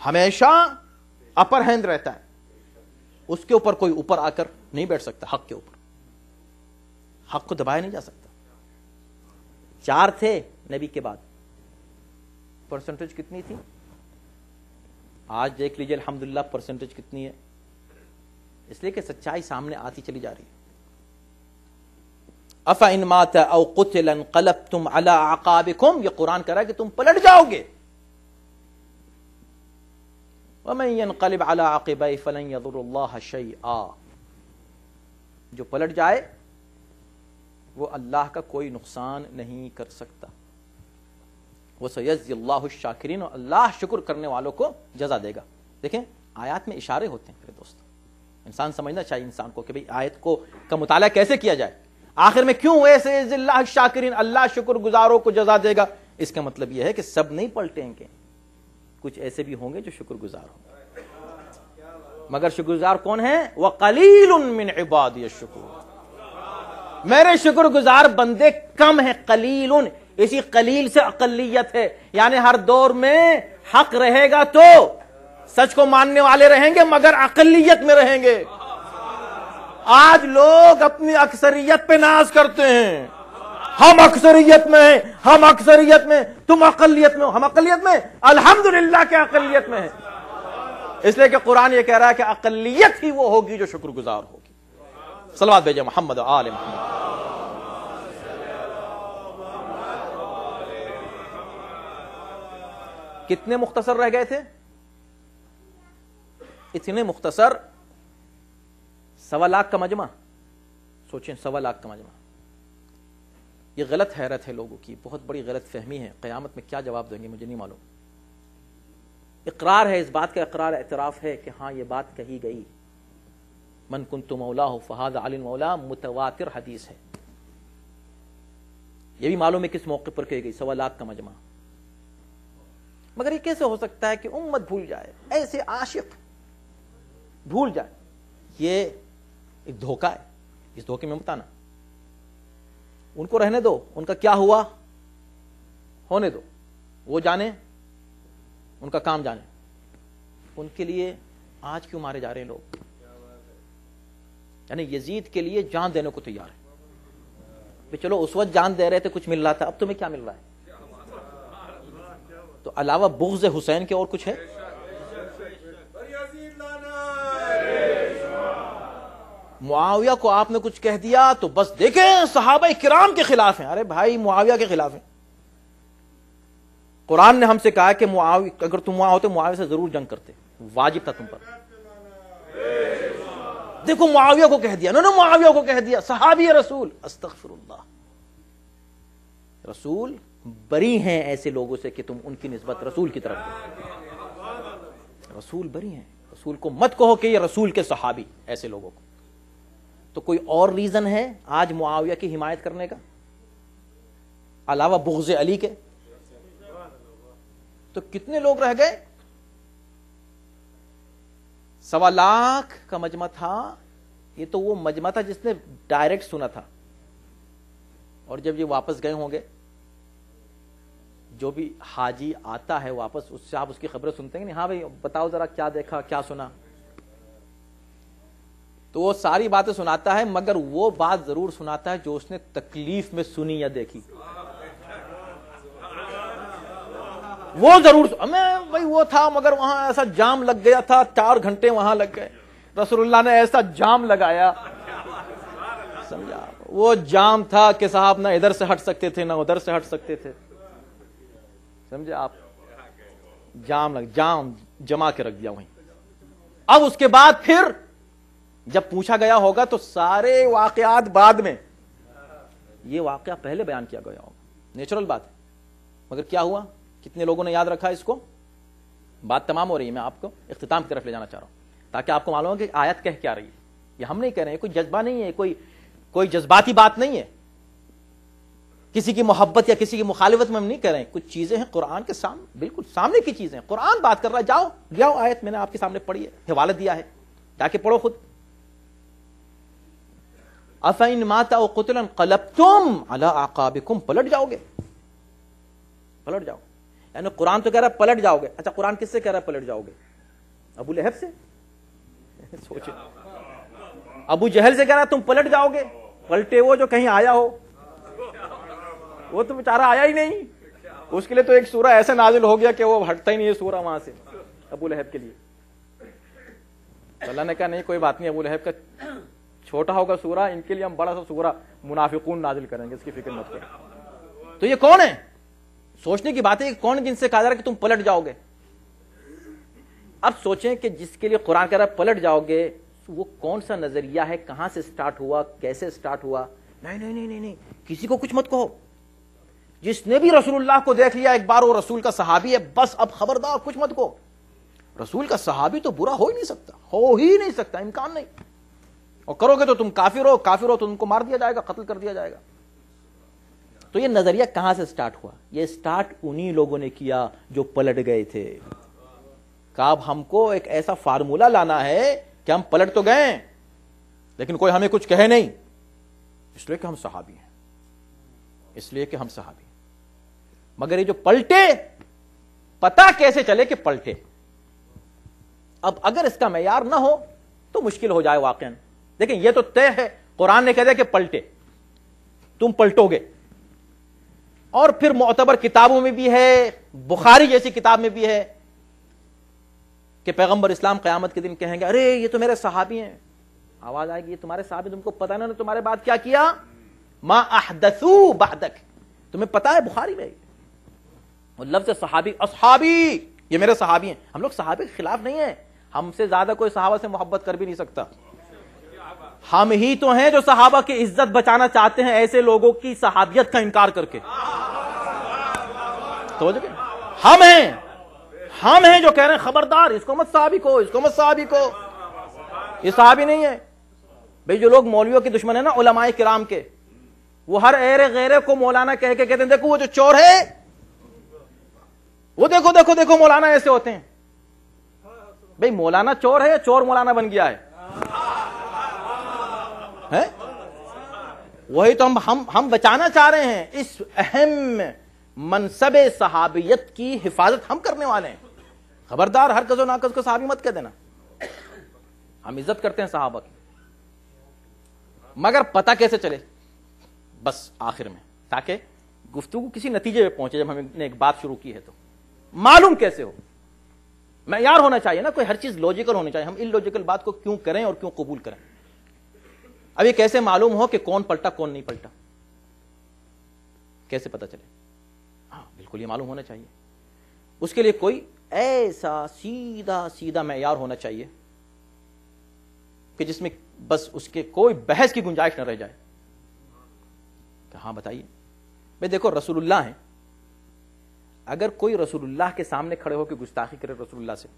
ہمیشہ اپر ہینڈ رہتا ہے، اس کے اوپر کوئی اوپر آ کر نہیں بیٹھ سکتا. حق کے اوپر حق کو دبایا نہیں جا سکتا. 4 تھے نبی کے بعد, پرسنٹیج کتنی تھی؟ آج دیکھ لیجئے الحمدللہ پرسنٹیج کتنی ہے, اس لیے کہ سچائی سامنے آتی چلی جا رہی ہے. افإن مات او قتل انقلبتم على اعقابكم, یہ قرآن کہہ رہا ہے کہ تم پلٹ جاؤ گے. ومن ينقلب على عقبيه فلن يضر الله شيئا, جو پلٹ جائے وہ اللہ کا کوئی نقصان نہیں کر سکتا. وسيجزي الله الشاکرین, اور اللہ شکر کرنے والوں کو جزا دے گا. دیکھیں آیات میں اشارے ہوتے ہیں میرے دوست, انسان سمجھنا چاہیے انسان کو کہ بھئی آیت کا مطالعہ کیسے کیا جائے. آخر میں کیوں ویسے اللہ الشاکرین, اللہ شکر گزاروں کو جزا دے گا. اس کا مطلب یہ ہے کہ سب نہیں پلٹیں گے, کچھ ایسے بھی ہوں گے جو شکر گزار ہوں گے. مگر شکر گزار کون ہیں؟ وَقَلِيلٌ مِّنْ عِبَادِيَ الشُّكُورُ, میرے شکر گزار بندے کم ہیں. قلیل, اسی قلیل سے اقلیت ہے, یعنی ہر دور میں حق رہے گا تو سچ کو ماننے والے رہیں گے مگر اقلیت میں رہیں گے. آج لوگ اپنی اکثریت پہ ناز کرتے ہیں, ہم اکثریت میں ہیں, ہم اکثریت میں, تم اقلیت میں ہو. ہم اقلیت میں, الحمدللہ کہ اقلیت میں ہیں. اس لیے کہ قرآن یہ کہہ رہا ہے کہ اقلیت ہی وہ ہوگی جو شکر گزار ہوگی. صلوات بھیجیں محمد و آل محمد. کتنے مختصر رہ گئے تھے؟ اتنے مختصر, 1.25 لاکھ کا مجمع. سوچیں 1.25 لاکھ کا مجمع. یہ غلط حیرت ہے لوگوں کی, بہت بڑی غلط فہمی ہے. قیامت میں کیا جواب دیں گے مجھے نہیں معلوم. اقرار ہے اس بات کا, اقرار اعتراف ہے کہ ہاں یہ بات کہی گئی. من کنت مولاہ فہذا علی المولا, متواتر حدیث ہے. یہ بھی معلوم ہے کس موقع پر کہی گئی, 1.25 لاکھ کا مجمع. مگر یہ کیسے ہو سکتا ہے کہ امت بھول جائے, ایسے عاشق بھول جائے؟ یہ ایک دھوکہ ہے, اس دھوکے میں مت آنا. ان کو رہنے دو, ان کا کیا ہوا ہونے دو, وہ جانے, ان کا کام جانے. ان کے لیے آج کیوں مارے جا رہے ہیں لوگ؟ یعنی یزید کے لیے جان دینے کو تیار ہے. چلو اس وقت جان دے رہے تھے, کچھ مل رہا تھا, اب تمہیں کیا مل رہا ہے؟ تو علاوہ بغض حسین کے اور کچھ ہے؟ معاویہ کو آپ نے کچھ کہہ دیا تو بس دیکھیں صحابہ کرام کے خلاف ہیں. ارے بھائی معاویہ کے خلاف ہیں. قرآن نے ہم سے کہا کہ معاویہ, اگر تم وہاں ہوتے معاویہ سے ضرور جنگ کرتے, واجب تھا تم پر. دیکھو معاویہ کو کہہ دیا, انہوں نے معاویہ کو کہہ دیا, صحابی رسول. استغفر اللہ. رسول بری ہیں ایسے لوگوں سے کہ تم ان کی نسبت رسول کی طرف دو. رسول بری ہیں, رسول کو مت کہو کہ یہ رسول کے صحابی, ایسے لوگوں کو. تو کوئی اور ریزن ہے آج معاویہ کی حمایت کرنے کا علاوہ بغض علی کے؟ تو کتنے لوگ رہ گئے؟ 1.25 لاکھ کا مجمع تھا. یہ تو وہ مجمع تھا جس نے ڈائریکٹ سنا تھا, اور جب یہ واپس گئے ہوں گے, جو بھی حاجی آتا ہے واپس, اس سے آپ اس کی خبریں سنتے ہیں کہ نہیں, ہاں بھائی بتاؤ ذرا کیا دیکھا کیا سنا. تو وہ ساری باتیں سناتا ہے, مگر وہ بات ضرور سناتا ہے جو اس نے تکلیف میں سنی یا دیکھی. وہ ضرور بھائی وہ تھا, مگر وہاں ایسا جام لگ گیا تھا, 4 گھنٹے وہاں لگ گئے, رسول اللہ نے ایسا جام لگایا. سمجھا, وہ جام تھا کہ صاحب نہ ادھر سے ہٹ سکتے تھے نہ ادھر سے ہٹ سکتے تھے. سمجھے آپ, جام جما کے رکھ دیا وہیں. اب اس کے بعد پھر جب پوچھا گیا ہوگا تو سارے واقعات بعد میں, یہ واقعہ پہلے بیان کیا گیا ہوگا, نیچرل بات ہے. مگر کیا ہوا, کتنے لوگوں نے یاد رکھا اس کو؟ بات تمام ہو رہی ہے, میں آپ کو اختتام کی طرف لے جانا چاہ رہا ہوں تاکہ آپ کو معلوم ہو کہ آیت کہہ کیا رہی ہے. یہ ہم نہیں کہہ رہے ہیں, کوئی جذبہ نہیں ہے, کوئی جذباتی بات نہیں ہے, کسی کی محبت یا کسی کی مخالفت میں ہم نہیں کہہ رہے ہیں. کچھ چیزیں ہیں قرآن کے سامنے, بالکل سامنے کی چیزیں ہیں. قرآن بات کر رہا ہے, جاؤ آیت میں نے آپ کے سامنے پڑھی ہے, حوالہ دیا ہے, جا کے پڑھو خود. افإن مات او قتل انقلبتم على اعقابكم, پلٹ جاؤ گے, پلٹ جاؤ. یعنی قرآن تو کہہ رہا ہے پلٹ جاؤ گے. اچھا قرآن کس سے کہہ رہا ہے پلٹ جاؤ گے؟ ابو لہب سے؟ سوچے, ابو جہل سے کہہ رہا ہے تم پلٹ جاؤ گے, پلٹے وہ جو کہیں آیا ہو، وہ تو بیچارہ آیا ہی نہیں، اس کے لیے تو ایک سورہ ایسے نازل ہو گیا کہ وہ ہٹتا ہی نہیں ہے سورہ وہاں سے ابو لہب کے لیے. اللہ نے کہا نہیں کوئی بات نہیں، ابو لہب کا چھوٹا ہوگا سورہ، ان کے لیے ہم بڑا سا سورہ منافقون نازل کریں گے، اس کی فکر مت کرو. تو یہ کون ہے؟ سوچنے کی بات ہے کہ کون ہے جن سے کہا جا رہا ہے کہ تم پلٹ جاؤ گے. اب سوچیں کہ جس کے لیے قرآن کہہ رہا ہے پلٹ جاؤ گے، وہ کون سا نظریہ ہے، کہاں سے سٹارٹ ہوا، کیسے سٹارٹ ہوا؟ نہیں نہیں نہیں نہیں نہیں، کسی کو کچھ مت کہو. جس نے بھی رسول اللہ کو دیکھ لیا ایک بار وہ رسول کا صحابی ہے، بس اب خبردار کچھ مت کہو. رسول کا صحابی تو برا ہو ہی نہیں سکتا، ہو ہی نہیں سکتا، امکان نہیں. اور کرو گے تو تم کافر ہو، کافر ہو تو تم کو مار دیا جائے گا، قتل کر دیا جائے گا. تو یہ نظریہ کہاں سے سٹارٹ ہوا؟ یہ سٹارٹ انہی لوگوں نے کیا جو پلٹ گئے تھے. کہ اب ہم کو ایک ایسا فارمولا لانا ہے کہ ہم پلٹ تو گئے لیکن کوئی ہمیں کچھ کہے نہیں، اس لیے کہ ہم صحابی ہیں، اس لیے کہ ہم صحابی ہیں. مگر یہ جو پلٹے، پتا کیسے چلے کہ پلٹے؟ اب اگر اس کا معیار نہ ہو تو مشکل ہو جائے واقعا. دیکھیں یہ تو طے ہے، قرآن نے کہہ دیا کہ پلٹے، تم پلٹو گے. اور پھر معتبر کتابوں میں بھی ہے، بخاری جیسی کتاب میں بھی ہے کہ پیغمبر اسلام قیامت کے دن کہیں گے ارے یہ تو میرے صحابی ہیں. آواز آئے گی یہ تمہارے صحابی، تم کو پتہ نہیں تمہارے بعد کیا کیا؟ ما احدثوا بعدک. تمہیں پتا ہے بخاری میں اور لفظ صحابی، اصحابی، یہ میرے صحابی ہیں. ہم لوگ صحابی کے خلاف نہیں ہیں، ہم سے زیادہ کوئی صحابہ سے محبت کر بھی نہیں سکتا. ہم ہی تو ہیں جو صحابہ کی عزت بچانا چاہتے ہیں ایسے لوگوں کی صحابیت کا انکار کر کے. ہم ہیں جو کہہ رہے ہیں خبردار اس کو مت صحابی کو، اس کو مت صحابی کو. یہ صحابی نہیں ہے بھئی. جو لوگ مولویوں کے دشمن ہیں نا علماء کرام کے، وہ ہر ایرے غیرے کو مولانا کہہ کے کہتے ہیں دیکھو وہ جو چور ہے وہ دیکھو دیکھو دیکھو مولانا ایسے ہوتے ہیں. بھئی مولانا چور ہے یا چور مولانا بن گیا ہے؟ وہی تو ہم بچانا چاہ رہے ہیں. اس اہم منصب صحابیت کی حفاظت ہم کرنے والے ہیں. خبردار ہر کس و ناکس کو صحابی مت کہہ دینا. ہم عزت کرتے ہیں صحابہ کی، مگر پتہ کیسے چلے؟ بس آخر میں تاکہ گفتگو کسی نتیجے پہ پہنچے. جب ہم نے ایک بات شروع کی ہے تو معلوم کیسے ہو؟ معیار ہونا چاہیے نا، کوئی ہر چیز لوجیکل ہونی چاہیے. ہم ان لوجیکل بات کو کیوں کریں اور کیوں قبول کریں؟ اب یہ کیسے معلوم ہو کہ کون پلٹا کون نہیں پلٹا؟ کیسے پتہ چلے؟ ہاں بالکل یہ معلوم ہونا چاہیے. اس کے لیے کوئی ایسا سیدھا معیار ہونا چاہیے کہ جس میں بس اس کے کوئی بحث کی گنجائش نہ رہ جائے. کہ ہاں بتائیے. بھئی دیکھو رسول اللہ ہیں، اگر کوئی رسول اللہ کے سامنے کھڑے ہو کے گستاخی کرے رسول اللہ سے،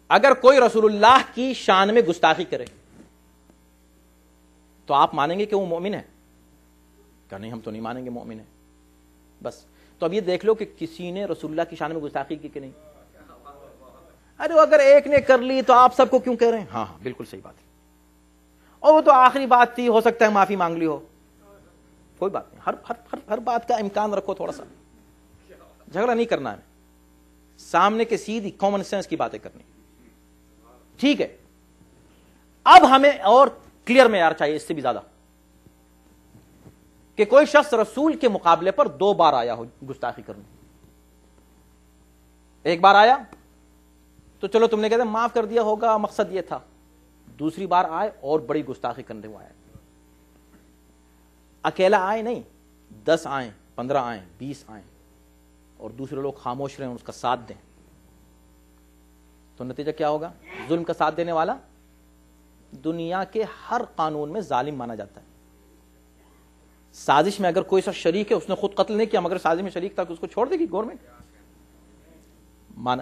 اگر کوئی رسول اللہ کی شان میں گستاخی کرے تو آپ مانیں گے کہ وہ مومن ہے؟ کہ نہیں ہم تو نہیں مانیں گے مومن ہے. بس تو اب یہ دیکھ لو کہ کسی نے رسول اللہ کی شان میں گستاخی کی کہ نہیں. ارے اگر ایک نے کر لی تو آپ سب کو کیوں کہہ رہے ہیں؟ ہاں بالکل صحیح بات ہے. اور وہ تو آخری بات تھی، ہو سکتا ہے معافی مانگ لی ہو، کوئی بات نہیں. ہر بات کا امکان رکھو، تھوڑا سا جھگڑا نہیں کرنا ہے، سامنے کے سیدھی کامن سینس کی باتیں کرنی. ٹھیک ہے. اب ہمیں اور کلیئر معیار چاہیے اس سے بھی زیادہ، کہ کوئی شخص رسول کے مقابلے پر 2 بار آیا ہو گستاخی کرنے. ایک بار آیا تو چلو تم نے کہتے معاف کر دیا ہوگا، مقصد یہ تھا. دوسری بار آئے اور بڑی گستاخی کرنے کو آئے. اکیلا آئے نہیں، 10 آئیں، 15 آئیں، 20 آئیں اور دوسرے لوگ خاموش رہیں، اس کا ساتھ دیں، تو نتیجہ کیا ہوگا؟ ظلم کا ساتھ دینے والا دنیا کے ہر قانون میں ظالم مانا جاتا ہے. سازش میں اگر کوئی سا شریک ہے، اس نے خود قتل نہیں کیا مگر سازش میں شریک تھا، کہ اس کو چھوڑ دے گی گورنمنٹ؟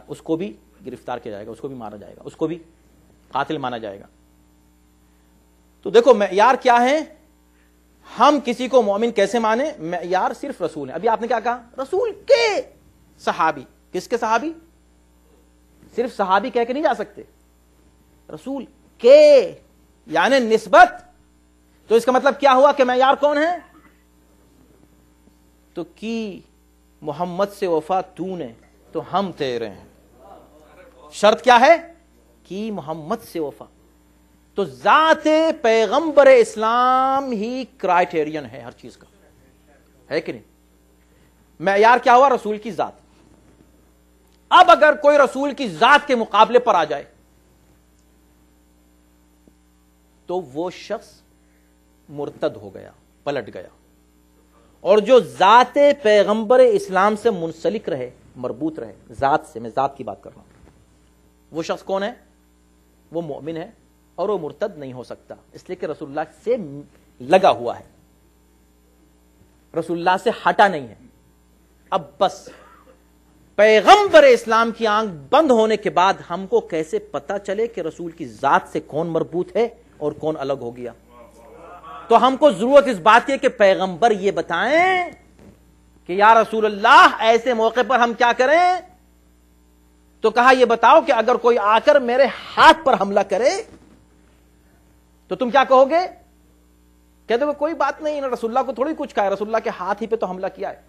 اس کو بھی گرفتار کیا جائے گا، اس کو بھی مارا جائے گا، اس کو بھی قاتل مانا جائے گا. تو دیکھو معیار کیا ہے، ہم کسی کو مومن کیسے مانے؟ معیار صرف رسول ہے. ابھی آپ نے کیا کہا؟ رسول کے صحابی. کس کے صحابی؟ صرف صحابی کہہ کے نہیں جا سکتے، رسول کے یعنی نسبت. تو اس کا مطلب کیا ہوا کہ معیار کون ہے؟ تو کی محمد سے وفا تو نے تو ہم تیرے ہیں. شرط کیا ہے؟ کی محمد سے وفا. تو ذات پیغمبر اسلام ہی کرائٹیرین ہے ہر چیز کا، ہے کہ نہیں؟ معیار کیا ہوا؟ رسول کی ذات۔ اب اگر کوئی رسول کی ذات کے مقابلے پر آ جائے تو وہ شخص مرتد ہو گیا، پلٹ گیا، اور جو ذات پیغمبر اسلام سے منسلک رہے، مربوط رہے، ذات سے، میں ذات کی بات کر رہا ہوں، وہ شخص کون ہے؟ وہ مومن ہے، اور وہ مرتد نہیں ہو سکتا، اس لیے کہ رسول اللہ سے لگا ہوا ہے، رسول اللہ سے ہٹا نہیں ہے۔ اب بس پیغمبر اسلام کی آنکھ بند ہونے کے بعد ہم کو کیسے پتا چلے کہ رسول کی ذات سے کون مربوط ہے اور کون الگ ہو گیا؟ تو ہم کو ضرورت اس بات کی کہ پیغمبر یہ بتائیں کہ یا رسول اللہ ایسے موقع پر ہم کیا کریں؟ تو کہا یہ بتاؤ کہ اگر کوئی آ کر میرے ہاتھ پر حملہ کرے تو تم کیا کہو گے؟ کہتے ہو کوئی بات نہیں، رسول اللہ کو تھوڑی کچھ کہا ہے، رسول اللہ کے ہاتھ ہی پہ تو حملہ کیا ہے،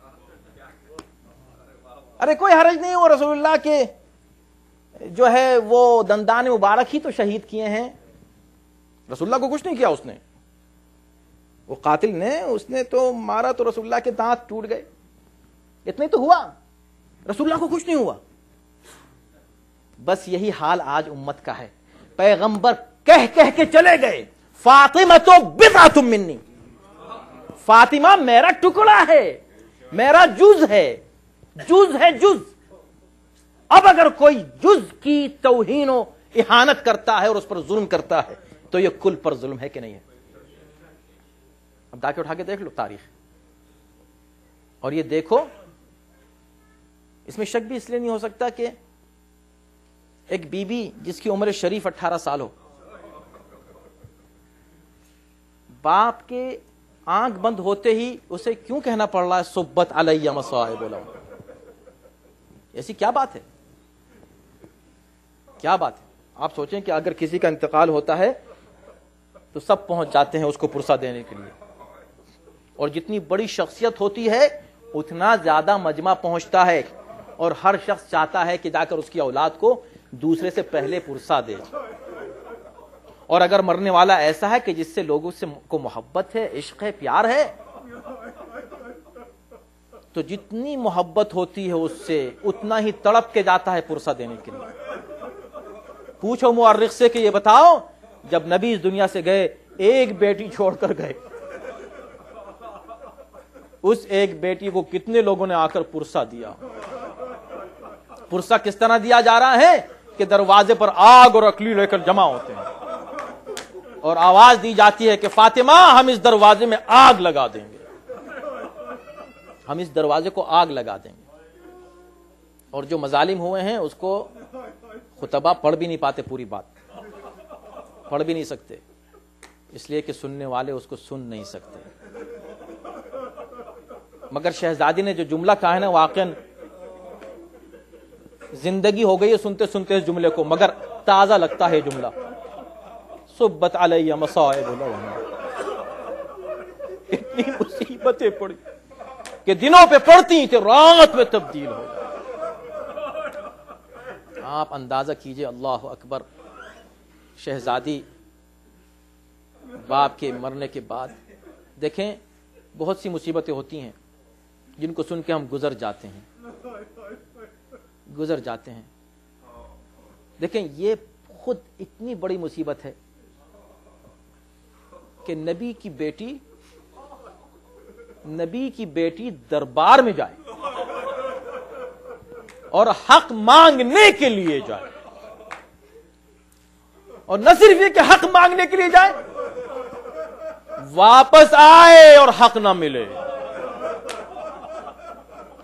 ارے کوئی حرج نہیں، وہ رسول اللہ کے جو ہے وہ دندان مبارک ہی تو شہید کیے ہیں، رسول اللہ کو کچھ نہیں کیا، اس نے، وہ قاتل نے، اس نے تو مارا تو رسول اللہ کے دانت ٹوٹ گئے، اتنے تو ہوا، رسول اللہ کو کچھ نہیں ہوا۔ بس یہی حال آج امت کا ہے، پیغمبر کہہ کہہ کے چلے گئے فاطمہ تو بضعۃ منی، فاطمہ میرا ٹکڑا ہے، میرا جز ہے، جز ہے جز۔ اب اگر کوئی جز کی توہین و اہانت کرتا ہے اور اس پر ظلم کرتا ہے تو یہ کل پر ظلم ہے کہ نہیں ہے؟ اب ڈاکے اٹھا کے دیکھ لو تاریخ، اور یہ دیکھو، اس میں شک بھی اس لیے نہیں ہو سکتا کہ ایک بی بی جس کی عمر شریف 18 سال ہو، باپ کے آنکھ بند ہوتے ہی اسے کیوں کہنا پڑ رہا ہے صبت علیہ مصائب العمر؟ ایسی کیا بات ہے؟ کیا بات ہے؟ آپ سوچیں کہ اگر کسی کا انتقال ہوتا ہے تو سب پہنچ جاتے ہیں اس کو پرسہ دینے کے لیے، اور جتنی بڑی شخصیت ہوتی ہے اتنا زیادہ مجمع پہنچتا ہے، اور ہر شخص چاہتا ہے کہ جا کر اس کی اولاد کو دوسرے سے پہلے پرسہ دے۔ اور اگر مرنے والا ایسا ہے کہ جس سے لوگوں سے کو محبت ہے، عشق ہے، پیار ہے، تو جتنی محبت ہوتی ہے اس سے اتنا ہی تڑپ کے جاتا ہے پرسہ دینے کے لیے۔ پوچھو مورخ سے کہ یہ بتاؤ جب نبی اس دنیا سے گئے ایک بیٹی چھوڑ کر گئے، اس ایک بیٹی کو کتنے لوگوں نے آ کر پرسہ دیا؟ پرسہ کس طرح دیا جا رہا ہے کہ دروازے پر آگ اور اکلی لے کر جمع ہوتے ہیں اور آواز دی جاتی ہے کہ فاطمہ ہم اس دروازے میں آگ لگا دیں گے، ہم اس دروازے کو آگ لگا دیں گے۔ اور جو مظالم ہوئے ہیں اس کو خطبہ پڑھ بھی نہیں پاتے، پوری بات پڑھ بھی نہیں سکتے، اس لیے کہ سننے والے اس کو سن نہیں سکتے۔ مگر شہزادی نے جو جملہ کہا ہے نا، واقعاً زندگی ہو گئی ہے سنتے سنتے اس جملے کو، مگر تازہ لگتا ہے جملہ، صبت علیہ مصائب العمر۔ اتنی مصیبتیں پڑی کہ دنوں پہ پڑتی تھے رات میں تبدیل ہو گئی۔ آپ اندازہ کیجئے، اللہ اکبر، شہزادی باپ کے مرنے کے بعد، دیکھیں بہت سی مصیبتیں ہوتی ہیں جن کو سن کے ہم گزر جاتے ہیں، گزر جاتے ہیں۔ دیکھیں یہ خود اتنی بڑی مصیبت ہے کہ نبی کی بیٹی دربار میں جائے اور حق مانگنے کے لیے جائے، اور نہ صرف یہ کہ حق مانگنے کے لیے جائے، واپس آئے اور حق نہ ملے۔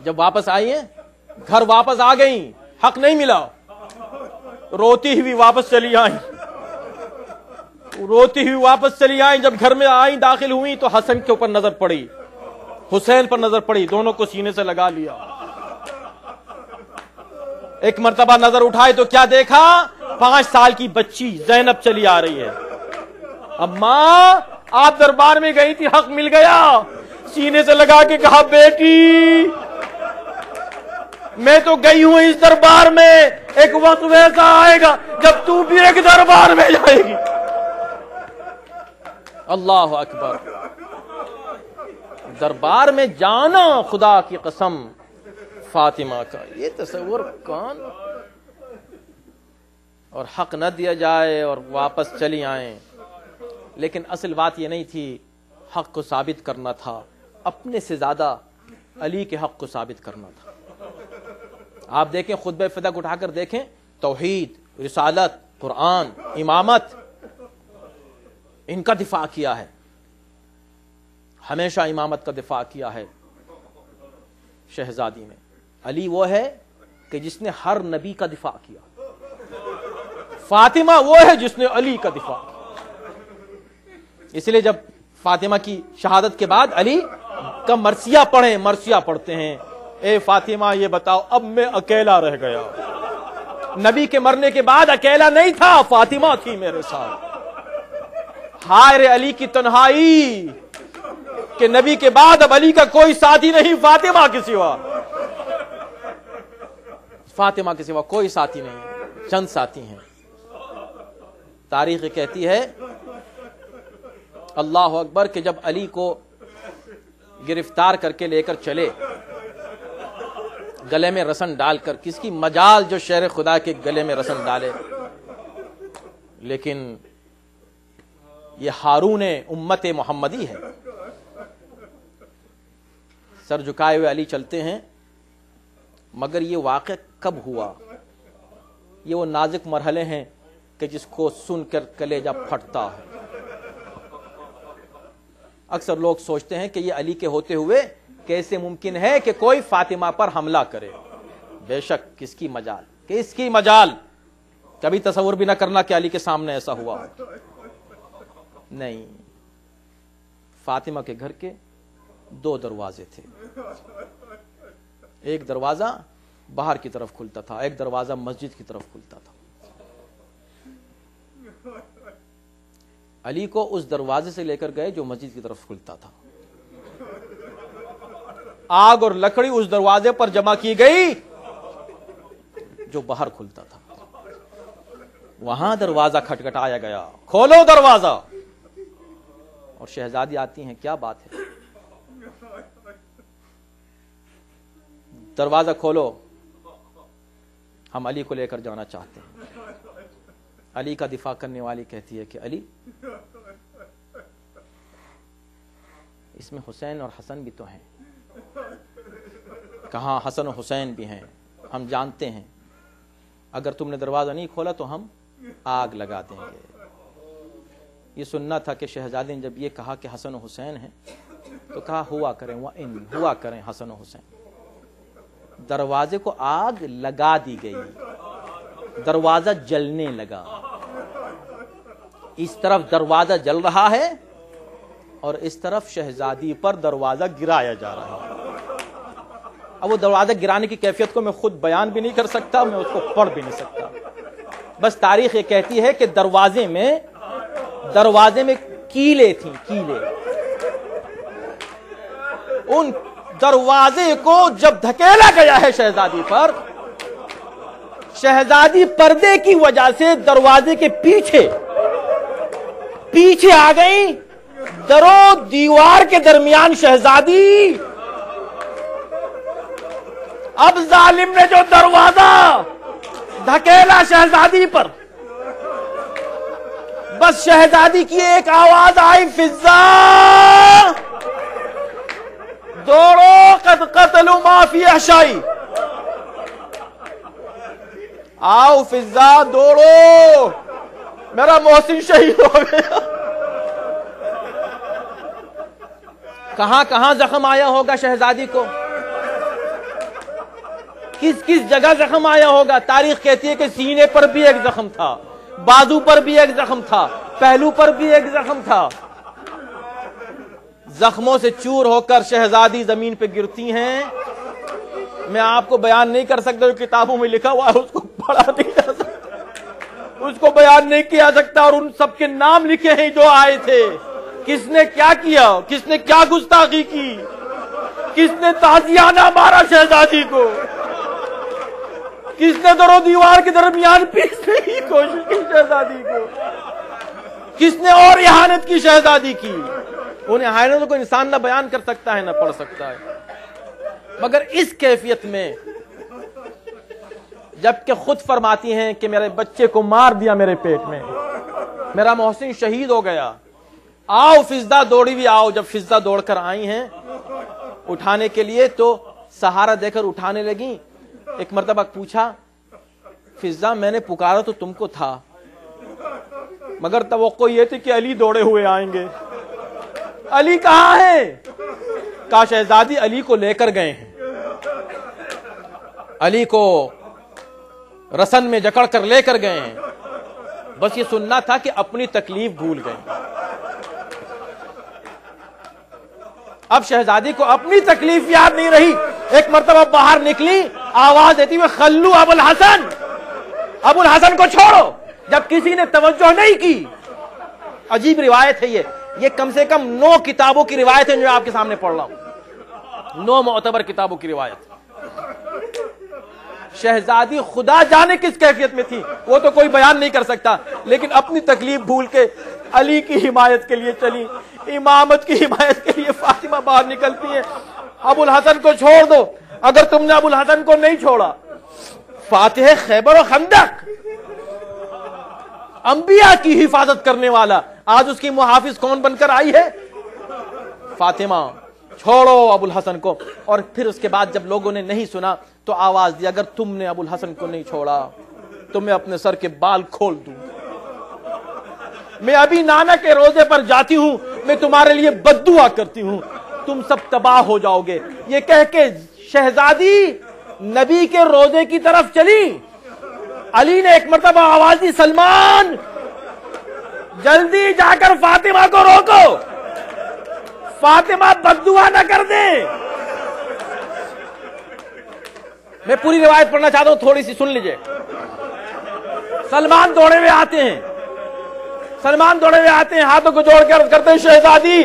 جب واپس آئی ہیں، گھر واپس آ گئیں، حق نہیں ملا، روتی ہوئی واپس چلی آئیں، روتی ہوئی واپس چلی آئیں۔ جب گھر میں آئیں، داخل ہوئی تو حسن کے اوپر نظر پڑی، حسین پر نظر پڑی، دونوں کو سینے سے لگا لیا۔ ایک مرتبہ نظر اٹھائی تو کیا دیکھا؟ 5 سال کی بچی زینب چلی آ رہی ہے۔ اماں آپ دربار میں گئی تھی، حق مل گیا؟ سینے سے لگا کے کہا بیٹی میں تو گئی ہوں اس دربار میں، ایک وقت ویسا آئے گا جب تو بھی ایک دربار میں جائے گی۔ اللہ اکبر، دربار میں جانا خدا کی قسم فاطمہ کا، یہ تصور کون؟ اور حق نہ دیا جائے اور واپس چلی آئیں، لیکن اصل بات یہ نہیں تھی، حق کو ثابت کرنا تھا، اپنے سے زیادہ علی کے حق کو ثابت کرنا تھا۔ آپ دیکھیں خطبہ فتح اٹھا کر دیکھیں، توحید، رسالت، قرآن، امامت، ان کا دفاع کیا ہے، ہمیشہ امامت کا دفاع کیا ہے شہزادی میں۔ علی وہ ہے کہ جس نے ہر نبی کا دفاع کیا، فاطمہ وہ ہے جس نے علی کا دفاع کیا۔ اس لیے جب فاطمہ کی شہادت کے بعد علی کا مرثیہ پڑھیں، مرثیہ پڑھتے ہیں، اے فاطمہ یہ بتاؤ اب میں اکیلا رہ گیا، نبی کے مرنے کے بعد اکیلا نہیں تھا، فاطمہ تھی میرے ساتھ، ہائے رے علی کی تنہائی کہ نبی کے بعد اب علی کا کوئی ساتھی نہیں، فاطمہ کے سوا، فاطمہ کے سوا کوئی ساتھی نہیں، چند ساتھی ہیں۔ تاریخ کہتی ہے اللہ اکبر کہ جب علی کو گرفتار کر کے لے کر چلے، گلے میں رسن ڈال کر، کس کی مجال جو شیر خدا کے گلے میں رسن ڈالے، لیکن یہ ہارون امت محمدی ہے۔ سر جھکائے ہوئے علی چلتے ہیں، مگر یہ واقعہ کب ہوا؟ یہ وہ نازک مرحلے ہیں کہ جس کو سن کر کلیجہ پھٹتا ہے۔ اکثر لوگ سوچتے ہیں کہ یہ علی کے ہوتے ہوئے کیسے ممکن ہے کہ کوئی فاطمہ پر حملہ کرے؟ بے شک کس کی مجال، کس کی مجال، کبھی تصور بھی نہ کرنا کہ علی کے سامنے ایسا ہوا ہو۔ نہیں، فاطمہ کے گھر کے دو دروازے تھے، ایک دروازہ باہر کی طرف کھلتا تھا، ایک دروازہ مسجد کی طرف کھلتا تھا۔ علی کو اس دروازے سے لے کر گئے جو مسجد کی طرف کھلتا تھا، آگ اور لکڑی اس دروازے پر جمع کی گئی جو باہر کھلتا تھا، وہاں دروازہ کھٹکھٹایا گیا، کھولو دروازہ، اور شہزادی آتی ہیں، کیا بات ہے، دروازہ کھولو، ہم علی کو لے کر جانا چاہتے ہیں۔ علی کا دفاع کرنے والی کہتی ہے کہ علی، اس میں حسین اور حسن بھی تو ہیں۔ کہاں حسن و حسین بھی ہیں، ہم جانتے ہیں، اگر تم نے دروازہ نہیں کھولا تو ہم آگ لگا دیں گے۔ یہ سننا تھا کہ شہزادی نے جب یہ کہا کہ حسن و حسین ہیں تو کہا ہوا کریں، ہوا کریں حسن و حسین۔ دروازے کو آگ لگا دی گئی، دروازہ جلنے لگا، اس طرف دروازہ جل رہا ہے اور اس طرف شہزادی پر دروازہ گرایا جا رہا ہے۔ اب وہ دروازہ گرانے کی کیفیت کو میں خود بیان بھی نہیں کر سکتا، میں اس کو پڑھ بھی نہیں سکتا، بس تاریخ یہ کہتی ہے کہ دروازے میں کیلیں تھیں، کیلیں، ان دروازے کو جب دھکیلا گیا ہے شہزادی پر، شہزادی پردے کی وجہ سے دروازے کے پیچھے آ گئی، در و دیوار کے درمیان شہزادی۔ اب ظالم نے جو دروازہ دھکیلا شہزادی پر، بس شہزادی کی ایک آواز آئی، فضا دوڑو قد قتلوا ما فی احشائی، آؤ فضا دوڑو، میرا محسن شہید ہو گیا۔ کہاں کہاں زخم آیا ہوگا شہزادی کو، کس کس جگہ زخم آیا ہوگا؟ تاریخ کہتی ہے کہ سینے پر بھی ایک زخم تھا، بازو پر بھی ایک زخم تھا، پہلو پر بھی ایک زخم تھا۔ زخموں سے چور ہو کر شہزادی زمین پہ گرتی ہیں، میں آپ کو بیان نہیں کر سکتا، جو کتابوں میں لکھا ہوا ہے اس کو پڑھا نہیں جا سکتا، اس کو بیان نہیں کیا جاتا، اور ان سب کے نام لکھے ہیں جو آئے تھے، کس نے کیا کیا، کس نے کیا گستاخی کی، کس نے تازیانہ مارا شہزادی کو، کس نے در و دیوار کے درمیان پیسنے کی کوشش کی شہزادی کو۔ کس نے اور اہانت کی شہزادی کی؟ ان اہانتوں کو انسان نہ بیان کر سکتا ہے نہ پڑھ سکتا ہے، مگر اس کیفیت میں جبکہ خود فرماتی ہیں کہ میرے بچے کو مار دیا میرے پیٹ میں، میرا محسن شہید ہو گیا، آؤ فضدہ دوڑی ہوئی آؤ۔ جب فضدہ دوڑ کر آئی ہیں اٹھانے کے لیے تو سہارا دے کر اٹھانے لگی۔ ایک مرتبہ پوچھا، فضدہ میں نے پکارا تو تم کو تھا، مگر توقع یہ تھی کہ علی دوڑے ہوئے آئیں گے۔ علی کہاں ہے؟ کہا شہزادی علی کو لے کر گئے ہیں، علی کو رسن میں جکڑ کر لے کر گئے ہیں۔ بس یہ سننا تھا کہ اپنی تکلیف بھول گئے۔ اب شہزادی کو اپنی تکلیف یاد نہیں رہی، ایک مرتبہ باہر نکلی آواز دیتی ہوئے، خلو ابو الحسن، ابو الحسن کو چھوڑو۔ جب کسی نے توجہ نہیں کی، عجیب روایت ہے یہ کم سے کم 9 کتابوں کی روایت ہے جو آپ کے سامنے پڑھ رہا ہوں، 9 معتبر کتابوں کی روایت۔ شہزادی خدا جانے کس کیفیت میں تھی وہ تو کوئی بیان نہیں کر سکتا، لیکن اپنی تکلیف بھول کے علی کی حمایت کے لیے چلی، امامت کی حمایت کے لیے فاطمہ باہر نکلتی ہے، ابو الحسن کو چھوڑ دو۔ اگر تم نے ابو الحسن کو نہیں چھوڑا، فاتح خیبر و خندق، انبیاء کی حفاظت کرنے والا، آج اس کی محافظ کون بن کر آئی ہے؟ فاطمہ۔ چھوڑو ابو الحسن کو۔ اور پھر اس کے بعد جب لوگوں نے نہیں سنا تو آواز دی، اگر تم نے ابو الحسن کو نہیں چھوڑا تو میں اپنے سر کے بال کھول دوں، میں ابھی نانا کے روزے پر جاتی ہوں، میں تمہارے لیے بد دعا کرتی ہوں، تم سب تباہ ہو جاؤ گے۔ یہ کہہ کے شہزادی نبی کے روزے کی طرف چلی۔ علی نے ایک مرتبہ آواز دی، سلمان جلدی جا کر فاطمہ کو روکو، فاطمہ بد دعا نہ کر دے۔ میں پوری روایت پڑھنا چاہتا ہوں، تھوڑی سی سن لیجئے۔ سلمان دوڑے ہوئے آتے ہیں، سلمان دوڑے ہوئے آتے ہیں، ہاتھوں کو جوڑ کر کرتے ہیں، شہزادی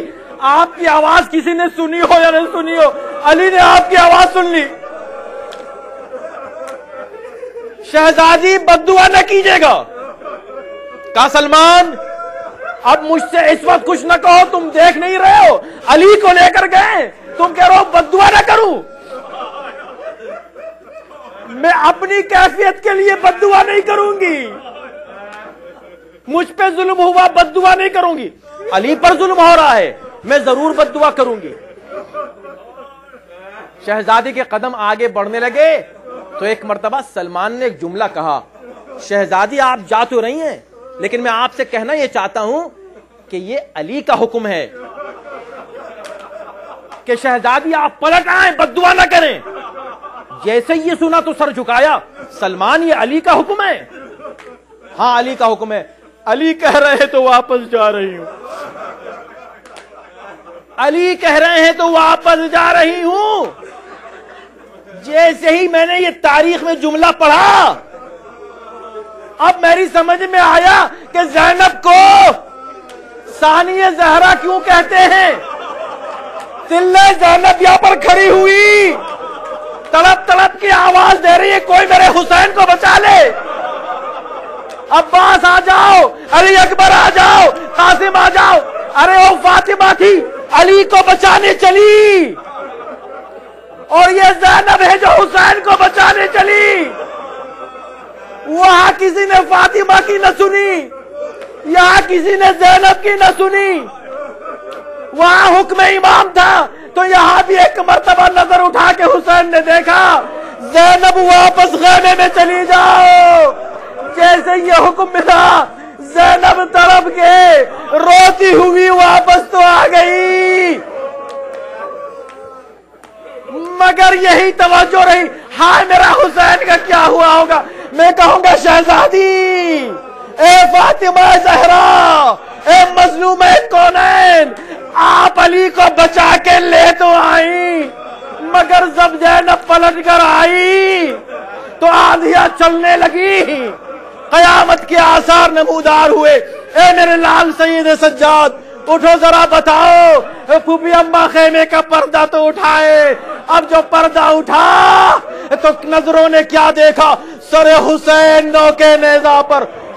آپ کی آواز کسی نے سنی ہو یا نہیں سنی ہو، علی نے آپ کی آواز سن لی۔ شہزادی بد دعا نہ کیجیے گا۔ کہا سلمان اب مجھ سے اس وقت کچھ نہ کہو، تم دیکھ نہیں رہے ہو علی کو لے کر گئے، تم کہہ رہے ہو بد دعا نہ کروں۔ میں اپنی کیفیت کے لیے بد دعا نہیں کروں گی، مجھ پہ ظلم ہوا بد دعا نہیں کروں گی، علی پر ظلم ہو رہا ہے میں ضرور بد دعا کروں گی۔ شہزادی کے قدم آگے بڑھنے لگے تو ایک مرتبہ سلمان نے ایک جملہ کہا، شہزادی آپ جا تو رہی ہیں لیکن میں آپ سے کہنا یہ چاہتا ہوں کہ یہ علی کا حکم ہے کہ شہزادی آپ پلٹ آئیں، بد دعا نہ کریں۔ جیسے یہ سنا تو سر جھکایا، سلمان یہ علی کا حکم ہے؟ ہاں علی کا حکم ہے۔ علی کہہ رہے ہیں تو واپس جا رہی ہوں، علی کہہ رہے ہیں تو واپس جا رہی ہوں۔ جیسے ہی میں نے یہ تاریخ میں جملہ پڑھا، اب میری سمجھ میں آیا کہ زینب کو ثانیہ زہرا کیوں کہتے ہیں۔ سلے زینب یہاں پر کھڑی ہوئی، تڑپ تڑپ کی آواز دے رہی ہے، کوئی میرے حسین کو بچا لے، عباس آ جاؤ، علی اکبر آ جاؤ، قاسم آ جاؤ۔ ارے وہ فاطمہ تھی علی کو بچانے چلی، اور یہ زینب ہے جو حسین کو بچانے چلی۔ وہاں کسی نے فاطمہ کی نہ سنی، یہاں کسی نے زینب کی نہ سنی۔ وہاں حکم امام تھا تو یہاں بھی ایک مرتبہ نظر اٹھا کے حسین نے دیکھا، زینب واپس خیمے میں چلی جاؤ۔ جیسے یہ حکم ملا، زینب تڑپ کے روتی ہوئی واپس تو آ گئی، مگر یہی توجہ رہی، ہائے میرا حسین کا کیا ہوا ہوگا۔ میں کہوں گا شہزادی، اے فاطمہ زہرا، اے مظلوم کونین، آپ علی کو بچا کے لے تو آئیں، مگر جب زینب پلٹ کر آئی تو آندھیاں چلنے لگی، قیامت کے آثار نمودار ہوئے۔ اے میرے لال سید سجاد، اٹھو ذرا بتاؤ، پھوپھی اماں خیمے کا پردہ تو اٹھائے۔ اب جو پردہ اٹھا تو نظروں نے کیا دیکھا، سر حسین نو کے نیزہ پر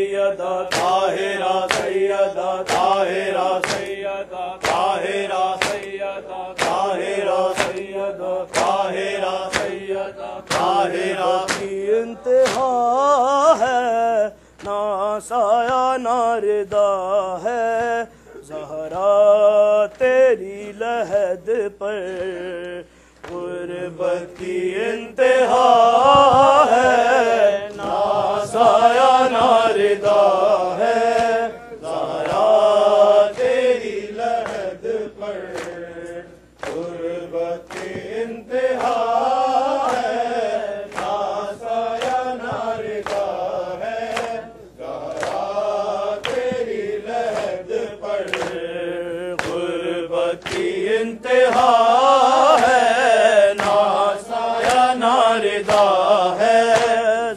سیدہ طاہرہ سیدہ طاہرہ سیدہ طاہرہ سیدہ طاہرہ سیدہ طاہرہ سیدہ طاہرہ کی انتہا ہے، نہ سایہ نہ ردا ہے، زہرا تیری لحد پر غربت کی انتہا ہے، نہ سایہ نہ ردا ہے، زہرا تیری لحد پر غربت کی انتہا ہے، نہ سایہ نہ ردا ہے، زہرا تیری لحد پر غربت کی انتہا ہے، نہ سایہ نہ ردا ہے،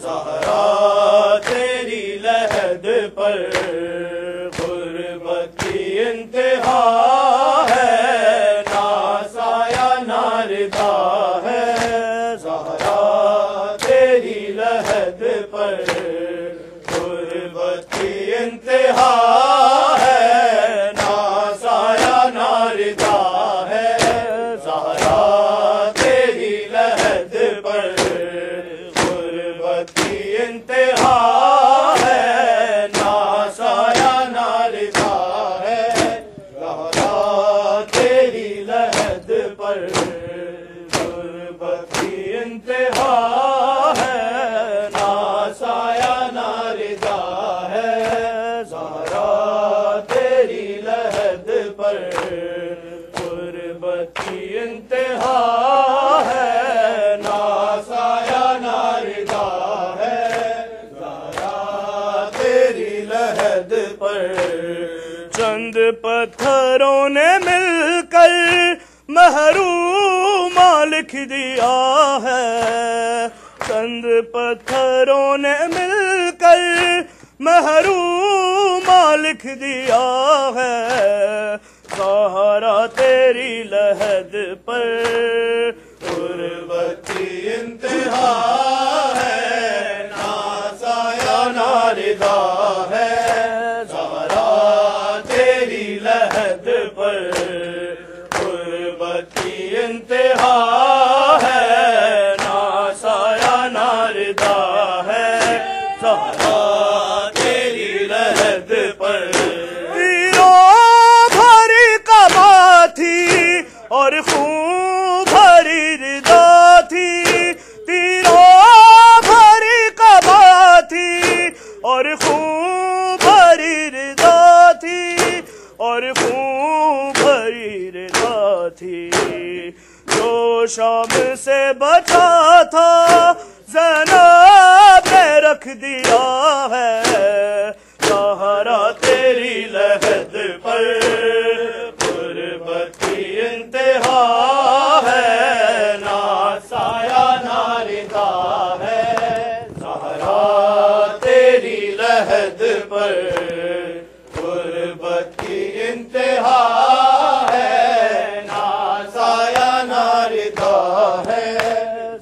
زہرا تیری لحد پر غربت کی انتہا ہے، نہ سایہ نہ ردا ہے، زہرا تیری لحد پر غربت کی انتہا ہے، نہ سایہ نہ ردا ہے، زہرا تیری لحد پر غربت کی انتہا ہے، نہ سایہ نہ ردا ہے، زہرا تیری لحد پر غربت کی انتہا ہے، نہ سایہ نہ ردا ہے، زہرا تیری لحد پر غربت کی انتہا ہے، نہ سایہ نہ ردا ہے، زہرا تیری لحد پر چند پتھروں نے مل کر محروم لکھ دیا ہے، چند پتھروں نے مل کر محروم لکھ دیا ہے، زہرا تیری لحد پر غربت کی انتہا ہے، نہ سایہ نہ ردا ہے، زہرا تیری لحد پر غربت کی انتہا ہے، نہ سایہ نہ ردا ہے، زہرا تیری لحد پر تیروں بھری قبا تھی اور خون بھری ردا تھی، تیروں بھری قبا تھی اور خون بھری ردا تھی، اور خون بھری ردا تھی، جو شام سے بچا تھا زینب نے رکھ دیا ہے، زہرا تیری لحد پر غربت کی انتہا ہے، نہ سایہ نہ ردا ہے، زہرا تیری لحد پر غربت کی انتہا ہے، نہ سایہ نہ ردا ہے،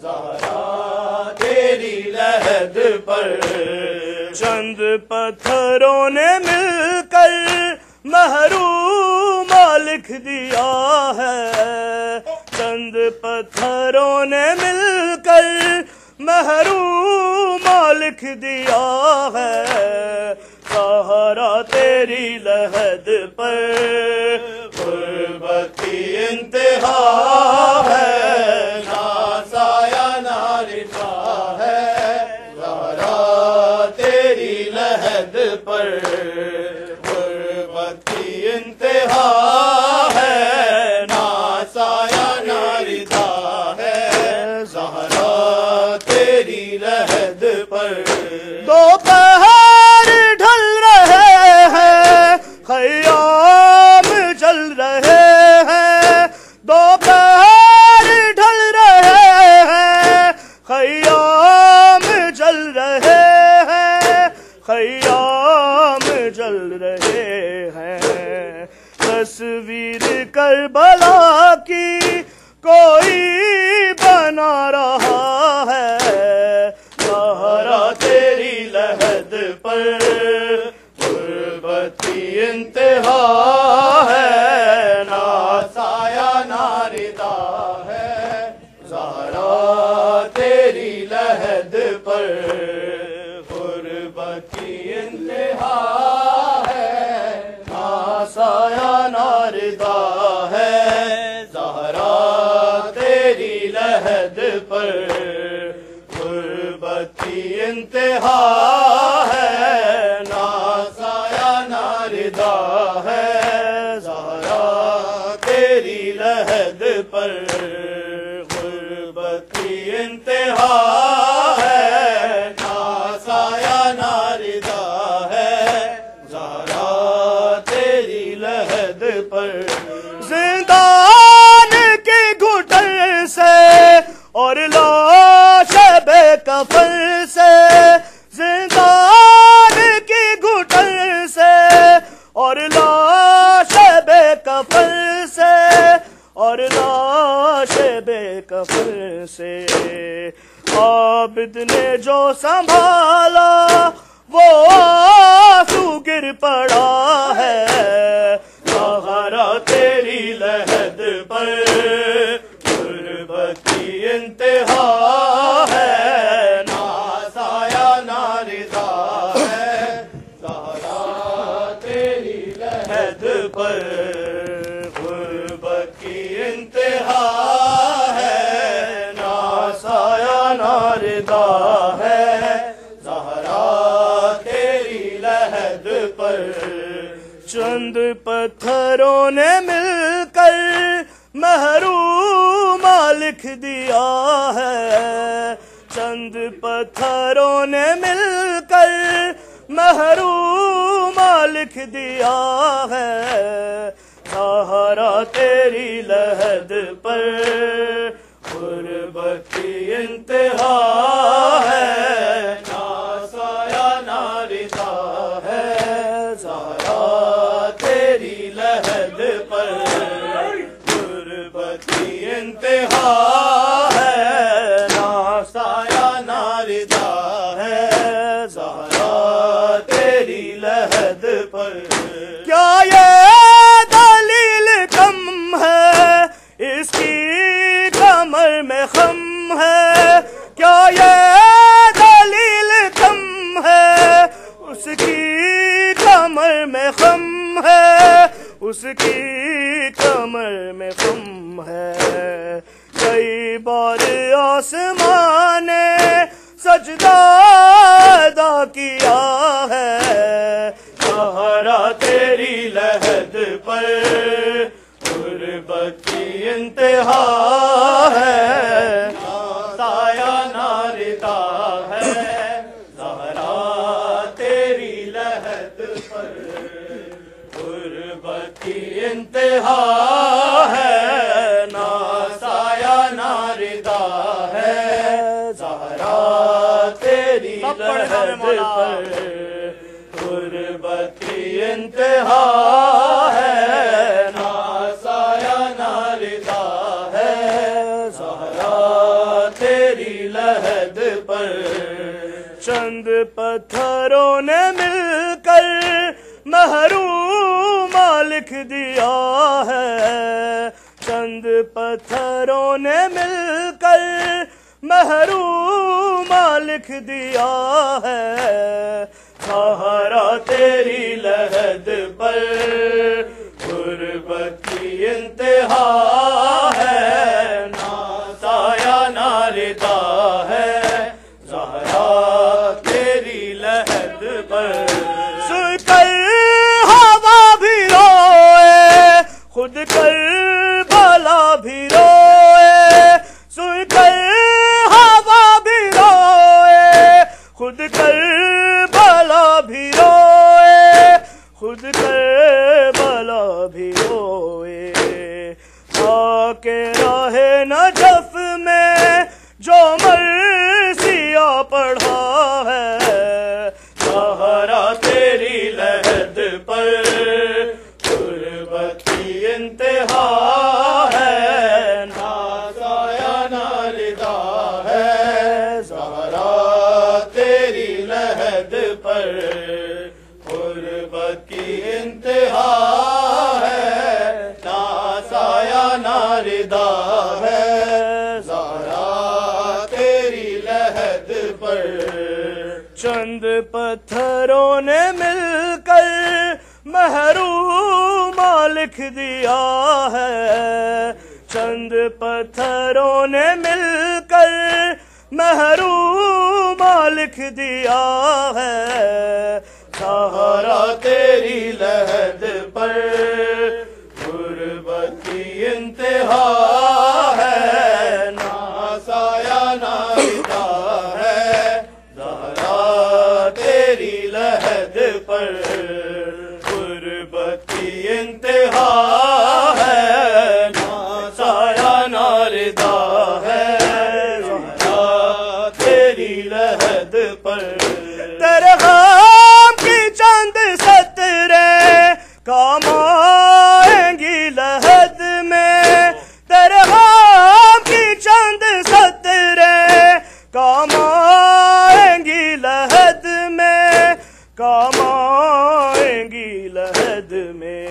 زہرا تیری لحد پر چند پتھروں نے مل کر محروم لکھ دیا ہے، چند پتھروں نے مل کر محروم لکھ دیا ہے، زہرا تیری لحد پر غربت کی انتہا ہے، نہ سایہ نہ ردا ہے، زہرا تیری لحد پر غربت کی انتہا ہے، نہ سایہ نہ ردا ہے، زہرا تیری لحد پر دوپہر ڈھل رہے ہیں، خیام جل رہے ہیں، دوپہر ڈھل رہے ہیں، خیام جل رہے ہیں، خیام جل رہے ہیں، تصویر کربلا کی کوئی بنا رہا ہے، زہرا تیری لحد پر کی انتہا ہے، نا سایہ نا ردا ہے، زہرا تیری لحد پر غربت کی انتہا ہے، نا سایہ نا ردا ہے، زہرا تیری لحد پر غربت کی انتہا ہے، نا سایہ نا ردا ہے، زہرا تیری لحد پر غربت کی انتہا ہے، نا سایہ نا ردا ہے، زہرا تیری لحد پر زندان کی گھٹن سے اور لاش بے کفن سے، زندان کی گھٹن سے اور لاش بے کفن سے، اور لاش بے کفن سے، عابد نے جو سنبھالا وہ آنسو گر پڑا ہے، زہرا تیری لحد پر غربت کی انتہا ہے، نا سایہ نا ردا ہے، زہرا تیری لحد پر غربت کی انتہا ہے، نا سایہ نا ردا ہے، زہرا تیری لحد پر چند پتھروں نے مل کر محروم لکھ دیا ہے، چند پتھروں نے مل کر محروم لکھ دیا ہے، زہرا تیری لحد پر غربت کی انتہا ہے، نا سایہ نا ردا ہے، زہرا تیری لحد پر غربت کی انتہا ہے، نا سایہ نا ردا ہے، زہرا تیری لحد پر کیا یہ دلیل کم ہے، اس کی کمر میں خم ہے، کیا یہ دلیل کم ہے، اس کی کمر میں خم ہے، اس کی کمر میں خم ہے، کئی بار آسمان نے سجدہ ادا کیا ہے، زہرا تیری لحد پر غربت کی انتہا ہے، نا سایہ نا ردا ہے، زہرا تیری لحد پر غربت کی انتہا ہے، نا سایہ نا ردا ہے، زہرا تیری لحد پر غربت کی انتہا ہے، نا سایہ نا ردا ہے، زہرا تیری لحد پر چند پتھروں نے مل کر محروم لکھ دیا ہے، چند پتھروں نے مل کر محروم لکھ دیا ہے، زہرا تیری لحد پر غربت کی انتہا ہے، نا سایہ نا ردا ہے، زہرا تیری لحد پر سن کر ہوا بھی روئے، خود کربلا بھی روئے، سن کر ہوا بھی روئے، خود کربلا بھی روئے، خود کربلا بھی روئے، آ کے راہ نجف میں جو مرثیہ پڑھا ہے، زہرا تیری لحد پر غربت کی انتہا ہے، نا سایہ نا ردا ہے، زہرا تیری لحد پر غربت کی محروم لکھ دیا ہے، چند پتھروں نے مل کر محروم لکھ دیا ہے، سہارا تیری لحد پر غربت کی انتہا ہے، نہ سایہ نہ رضا ہے، زہرا تیری لحد پر غربت کی انتہا ہے، نہ سایہ نہ رضا ہے، زہرا تیری لحد پر، تیرے غم کی چند سطریں کام آئیں گی لحد میں، تیرے غم کی چند سطریں کام آئیں گی لحد میں، کام آئیں گی لحد میں،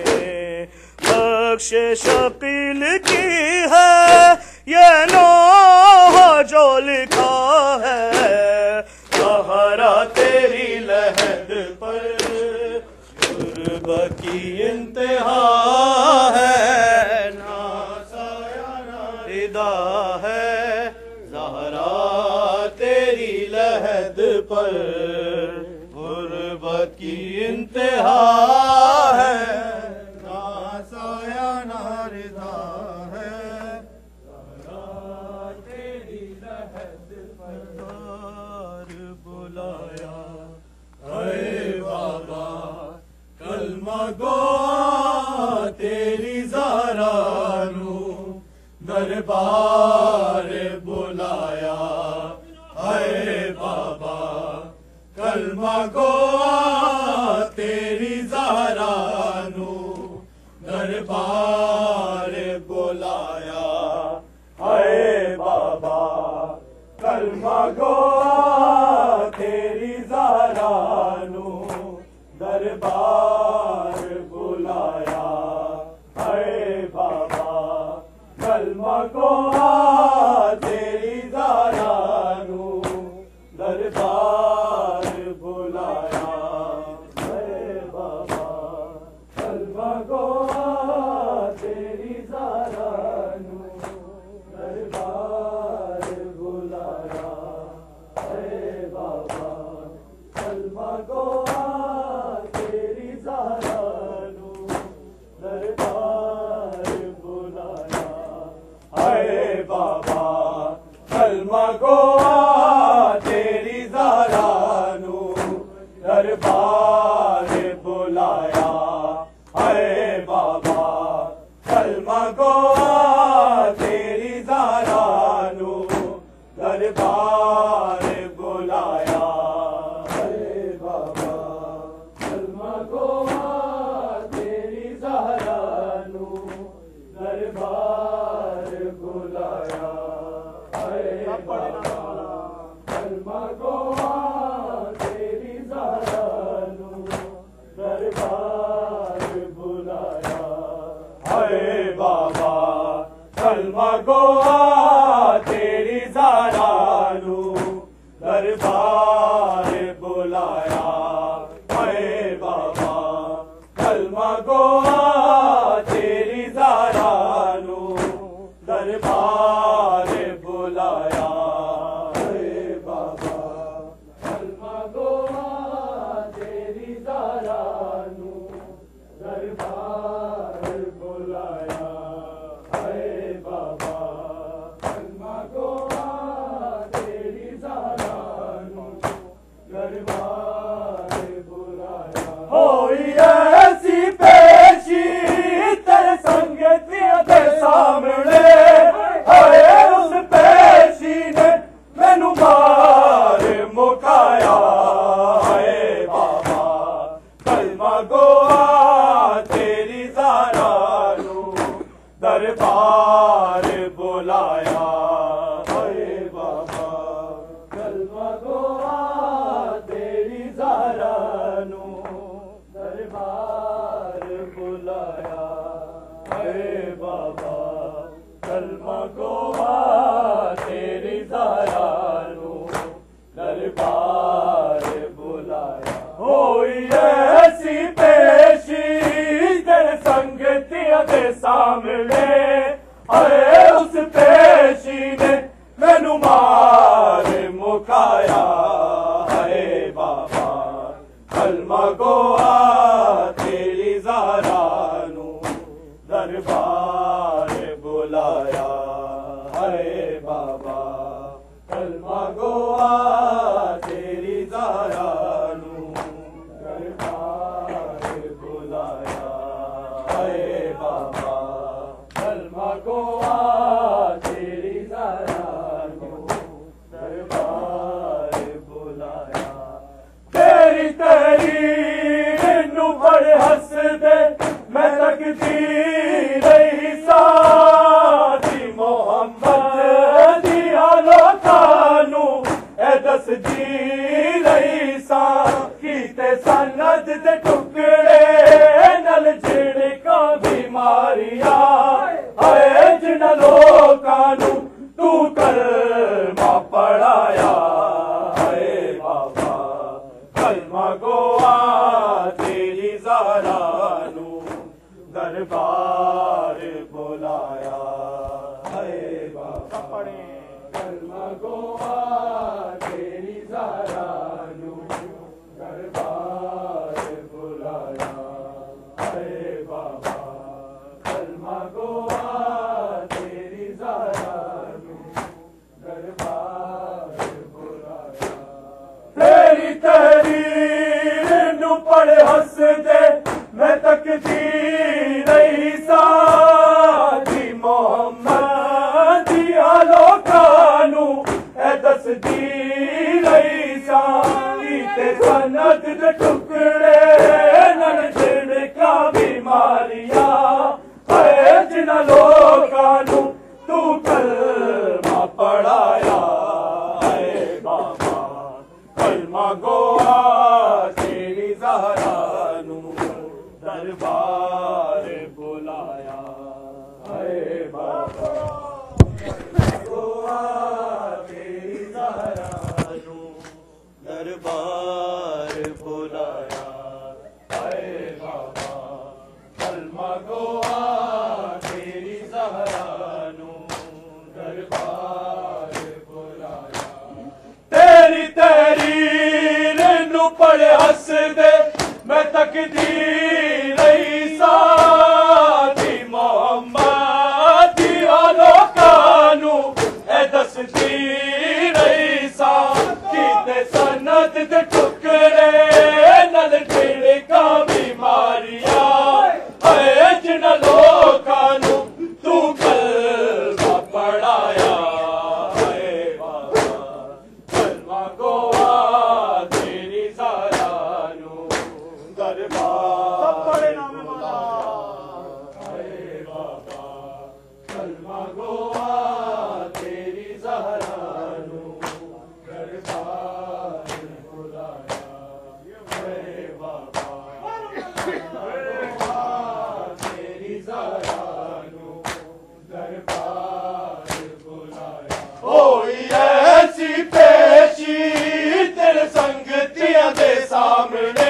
بخشش عقیل کی ہے یہ نوحہ جو لکھا ہے، سہارا تیری لحد پر غربت کی انتہا ہے، نہ سایہ نہ رضا ہے، زہرا تیری لحد پر غربت کی انتہا ہے، نہ سایہ نہ رضا ہے، زہرا تیری لحد پر بلایا اے بابا کلمہ گو تیری زہرا نو دربار بلایا، اے بابا کلمہ گو تیری زہرا نو دربار بلایا، اے بابا کلمہ گو تیری زہرا نو دربار بلایا، اے بابا کلمہ گو تیری زہرا نو دربار بلایا، اے بابا کلمہ گو تیری زہرا نو دربار بلایا، اے بابا کلمہ گو تیری زہرا نو دربار بلایا، اے بابا کلمہ گو تیری زہرا نو دربار بلایا، اے بابا کلمہ گو تیری زہرا نو دربار بلایا، اے بابا کلمہ گو تیری زہرا نو دربار بلایا، اے بابا کلمہ گو تیری زہرا نو دربار بلایا، اے بابا کلمہ گو تیری زہرا نو دربار بلایا، اے بابا کلمہ گو تیری زہرا نو دربار بلایا، اے بابا کلمہ گو تیری زہرا نو دربار بلایا، اے بابا کلمہ گو تیری زہرا نو دربار بلایا، ہوئی ایسی پیشی تیرے سنگتیاں دے سامنے، ہائے اس پیشی نے مینوں مار مکایا، اے بابا کلمہ گو تیری زہرا نو دربار بلایا، اے بابا کلمہ گو تیری زہرا نو دربار بلایا، اے بابا کلمہ گو تیری زہرا نو دربار بلایا، ہوئی ایسی پیش بڑے ہس دے میں تقدیر عیسیٰ دی محمد دی آلو تانو اے دس جیل عیسیٰ کیتے سند دے ٹکڑے نل جھڑکا بیماریاں اے جن لوکانو تو کلمہ پڑھایا اے بابا کلمہ گوا تیری زہرا نو دربار بلایا اے بابا کلمہ گوا تیری زہرا نو دربار بلایا اے بابا کلمہ گوا تیری زہرا نو دربار بلایا تیری تحریر نو پڑھ ہس دے میں تقدیر عیسیٰ دی محمد دی آلو کانو اے دس دیر عیسیٰ کیتے سند دے ٹکڑے نل جھڑکا بیماریاں اے جن لوکانو تو کلمہ پڑھایا اے بابا کلمہ گوا تیری زہرا نو دربار بلایا اے بابا کلمہ گوا تیری زہرا نو دربار بلایا اے بابا کلمہ گوا تیری زہرا نو دربار بلایا تیری تحریر نو پڑھ ہس دے میں تقدیر عیسیٰ دی محمد دی آلو کانو اے دس دیر عیسیٰ کیتے سند دے ٹکڑے نل جھڑکا بیماریاں اے جن لوکانو تو کلمہ پڑھایا اے بابا کلمہ گوا تیری زہرا نو دربار بلایا اے بابا کلمہ گوا تیری زہرا نو دربار بلایا اے بابا کلمہ گوا تیری زہرا نو دربار بلایا ہوئی ایسی پیشی تیرے سنگتیاں دے سامنے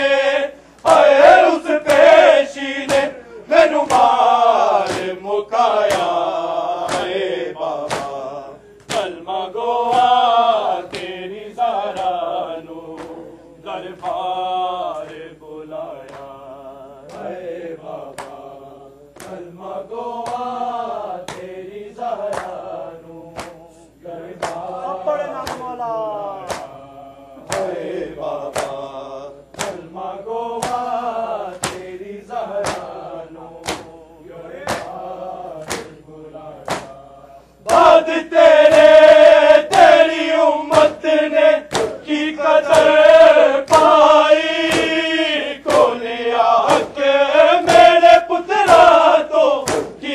اے اس پیشی نے مینوں مار مکایا اے بابا کلمہ گوا تیری زہرا نو دربار بلایا اے بابا کلمہ گوا تیری زہرا نو دربار اے بابا کلمہ گوا تیری زہرا نو دربار بلایا بعد تیرے تیری امت نے کی قدر پائی کولیا حق میرے پترا تو کی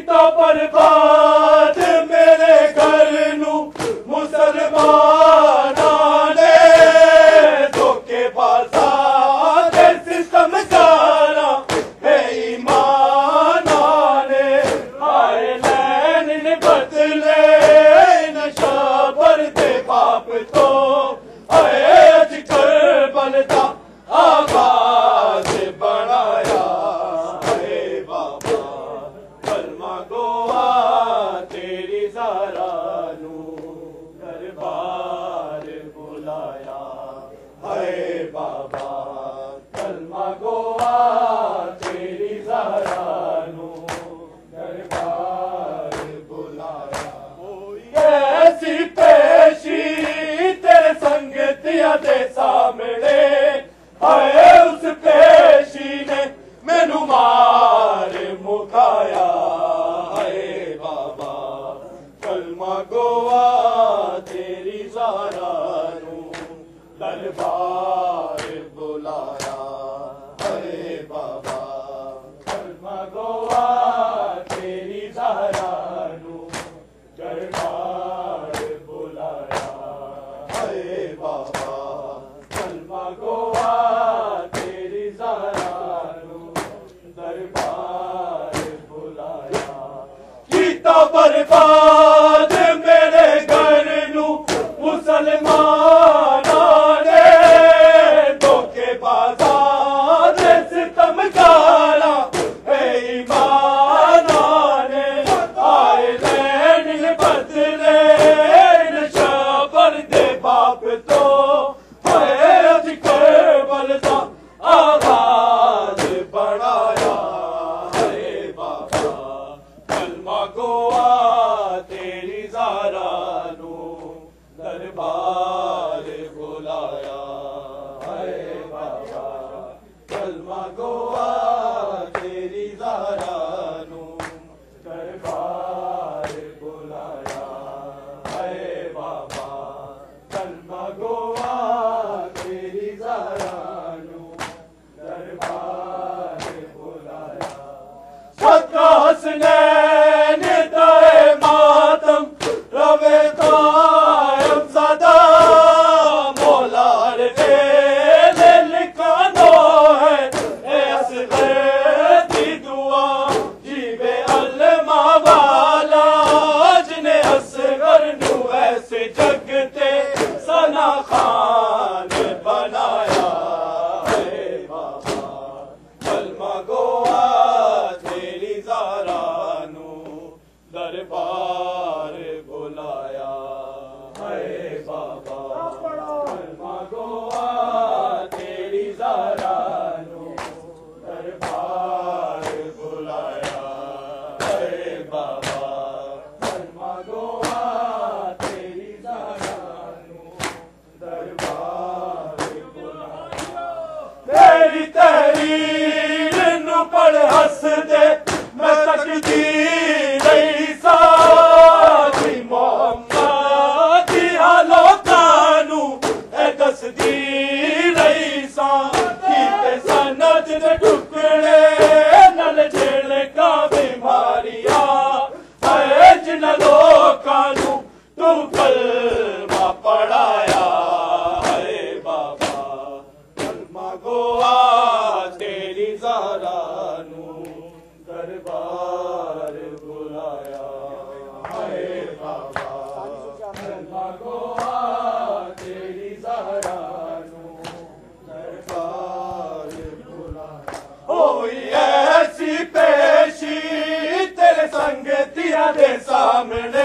ਕੀਤਾ ਬਰਬਾਦ ਮੇਰੇ ਘਰ ਨੂੰ ਮੁਸਲਮਾਨਾਂ ਨੇ ਧੋਖੇਬਾਜ਼ਾਂ ਤੇ ਸਿਤਮਕਾਰਾਂ ਬੇਈਮਾਨਾਂ ਨੇ ਹਾਏ ਲੈਣ ਨੇ ਬਦਲੇ ਨਸ਼ਾ ਭਰਦੇ ਬਾਪ ਤੋਂ ਹਾਏ ਅੱਜ ਕਰਬਲ ਦਾ ਆਵਾਜ਼ ਬਣਾਇਆ ਹਾਏ ਬਾਬਾ ਕਲਮਾ ਗੋਆ ਤੇਰੀ ਜ਼ਾਰਾ ਨੂੰ ਦਰਬਾਰ ਬੁਲਾਇਆ ਹਾਏ ਬਾਬਾ ਕਲਮਾ ਗੋਆ ਤੇਰੀ ਜ਼ਾਰਾ ਨੂੰ ਦਰਬਾਰ ਬੁਲਾਇਆ ਐਸੀ ਪੇਸ਼ੀ ਤੇਰੇ ਸੰਗਤੀਆਂ ਦੇ ਸਾਹਮਣੇ ਹਾਏ ਉਸ ਪੇਸ਼ੀ ਨੇ ਮੈਨੂੰ ਮਾਰ ਮੁਕਾਇਆ ਹਾਏ ਬਾਬਾ ਕਲਮਾ ਗੋਆ ਤੇਰੀ ਜ਼ਾਰਾ ਨੂੰ ਦਰਬਾਰ ਬੁਲਾਇਆ ਹਾਏ ਬਾਬਾ ਕਲਮਾ ਗੋਆ ਤੇਰੀ ਜ਼ਾਰਾ ਨੂੰ ਦਰਬਾਰ ਬੁਲਾਇਆ ਹਾਏ ਬਾਬਾ ਕਲਮਾ ਗੋਆ ਤੇਰੀ ਜ਼ਾਰਾ ਨੂੰ ਦਰਬਾਰ ਬੁਲਾਇਆ ਕੀਤਾ ਬਰਬਾਦ ਮੇਰੇ ਘਰ ਨੂੰ ਮੁਸਲਮਾਨਾਂ ਨੇ ਧੋਖੇਬਾਜ਼ਾਂ ਤੇ ਸਿਤਮਕਾਰਾਂ ਬੇਈਮਾਨਾਂ ਨੇ ਹਾਏ ਲੈਣ ਬਦਲੇ ਨਸ਼ਾ ਭਰਦੇ ਬਾਪ ਤੋਂ ਹਾਏ ਅੱਜ ਕਰਬਲ ਦਾ ਆਵਾਜ਼ ਬਣਾਇਆ ਹਾਏ ਬਾਬਾ ਕਲਮਾ ਗੋਆ ਤੇਰੀ ਜ਼ਾਰਾ ਨੂੰ ਦਰਬਾਰ ਬੁਲਾਇਆ ਹਾਏ ਬਾਬਾ ਕਲਮਾ ਗੋਆ ਤੇਰੀ ਜ਼ਾਰਾ ਨੂੰ ਦਰਬਾਰ ਬੁਲਾਇਆ ਹਾਏ ਬਾਬਾ ਕਲਮਾ ਗੋਆ ਤੇਰੀ ਜ਼ਾਰਾ ਨੂੰ ਦਰਬਾਰ ਬੁਲਾਇਆ ਸਦਾ ਹਸਨੈਨ ਦਾਏ ਮਾਤਮ ਰਵੇ ਕਾਇਮ ਸਦਾ ਮੌਲਾ ਰੇ ਲਿਖਾਨੋ ਹੈ اے اصغر دی دعا جیوے علمہ والا جنے اصغر نو ایسے جگتے ثنا خان بنایا اے بابا کلمہ گویا تیری ذرا نو دربار بلایا اے بابا کلمہ گویا تیری ذرا نو دربار بلایا اے بابا کلمہ گویا تیری ذرا نو دربار بلایا تیری تحریر نو پڑھ ہس دے میں تقدیر عیسیٰ دی محمد دی حالوکانو اے تصدیر عیسیٰ کیتے سند دے ٹکڑے نل جھڑکا بیماریاں اے جن لوکانو تو کلمہ پڑھایا اے بابا کلمہ گویا تیری ذرا نو دربار بلایا اے بابا کلمہ گویا تیری ذرا نو دربار بلایا ہوئی ایسی پیشی تیرے سنگتیاں دے سامنے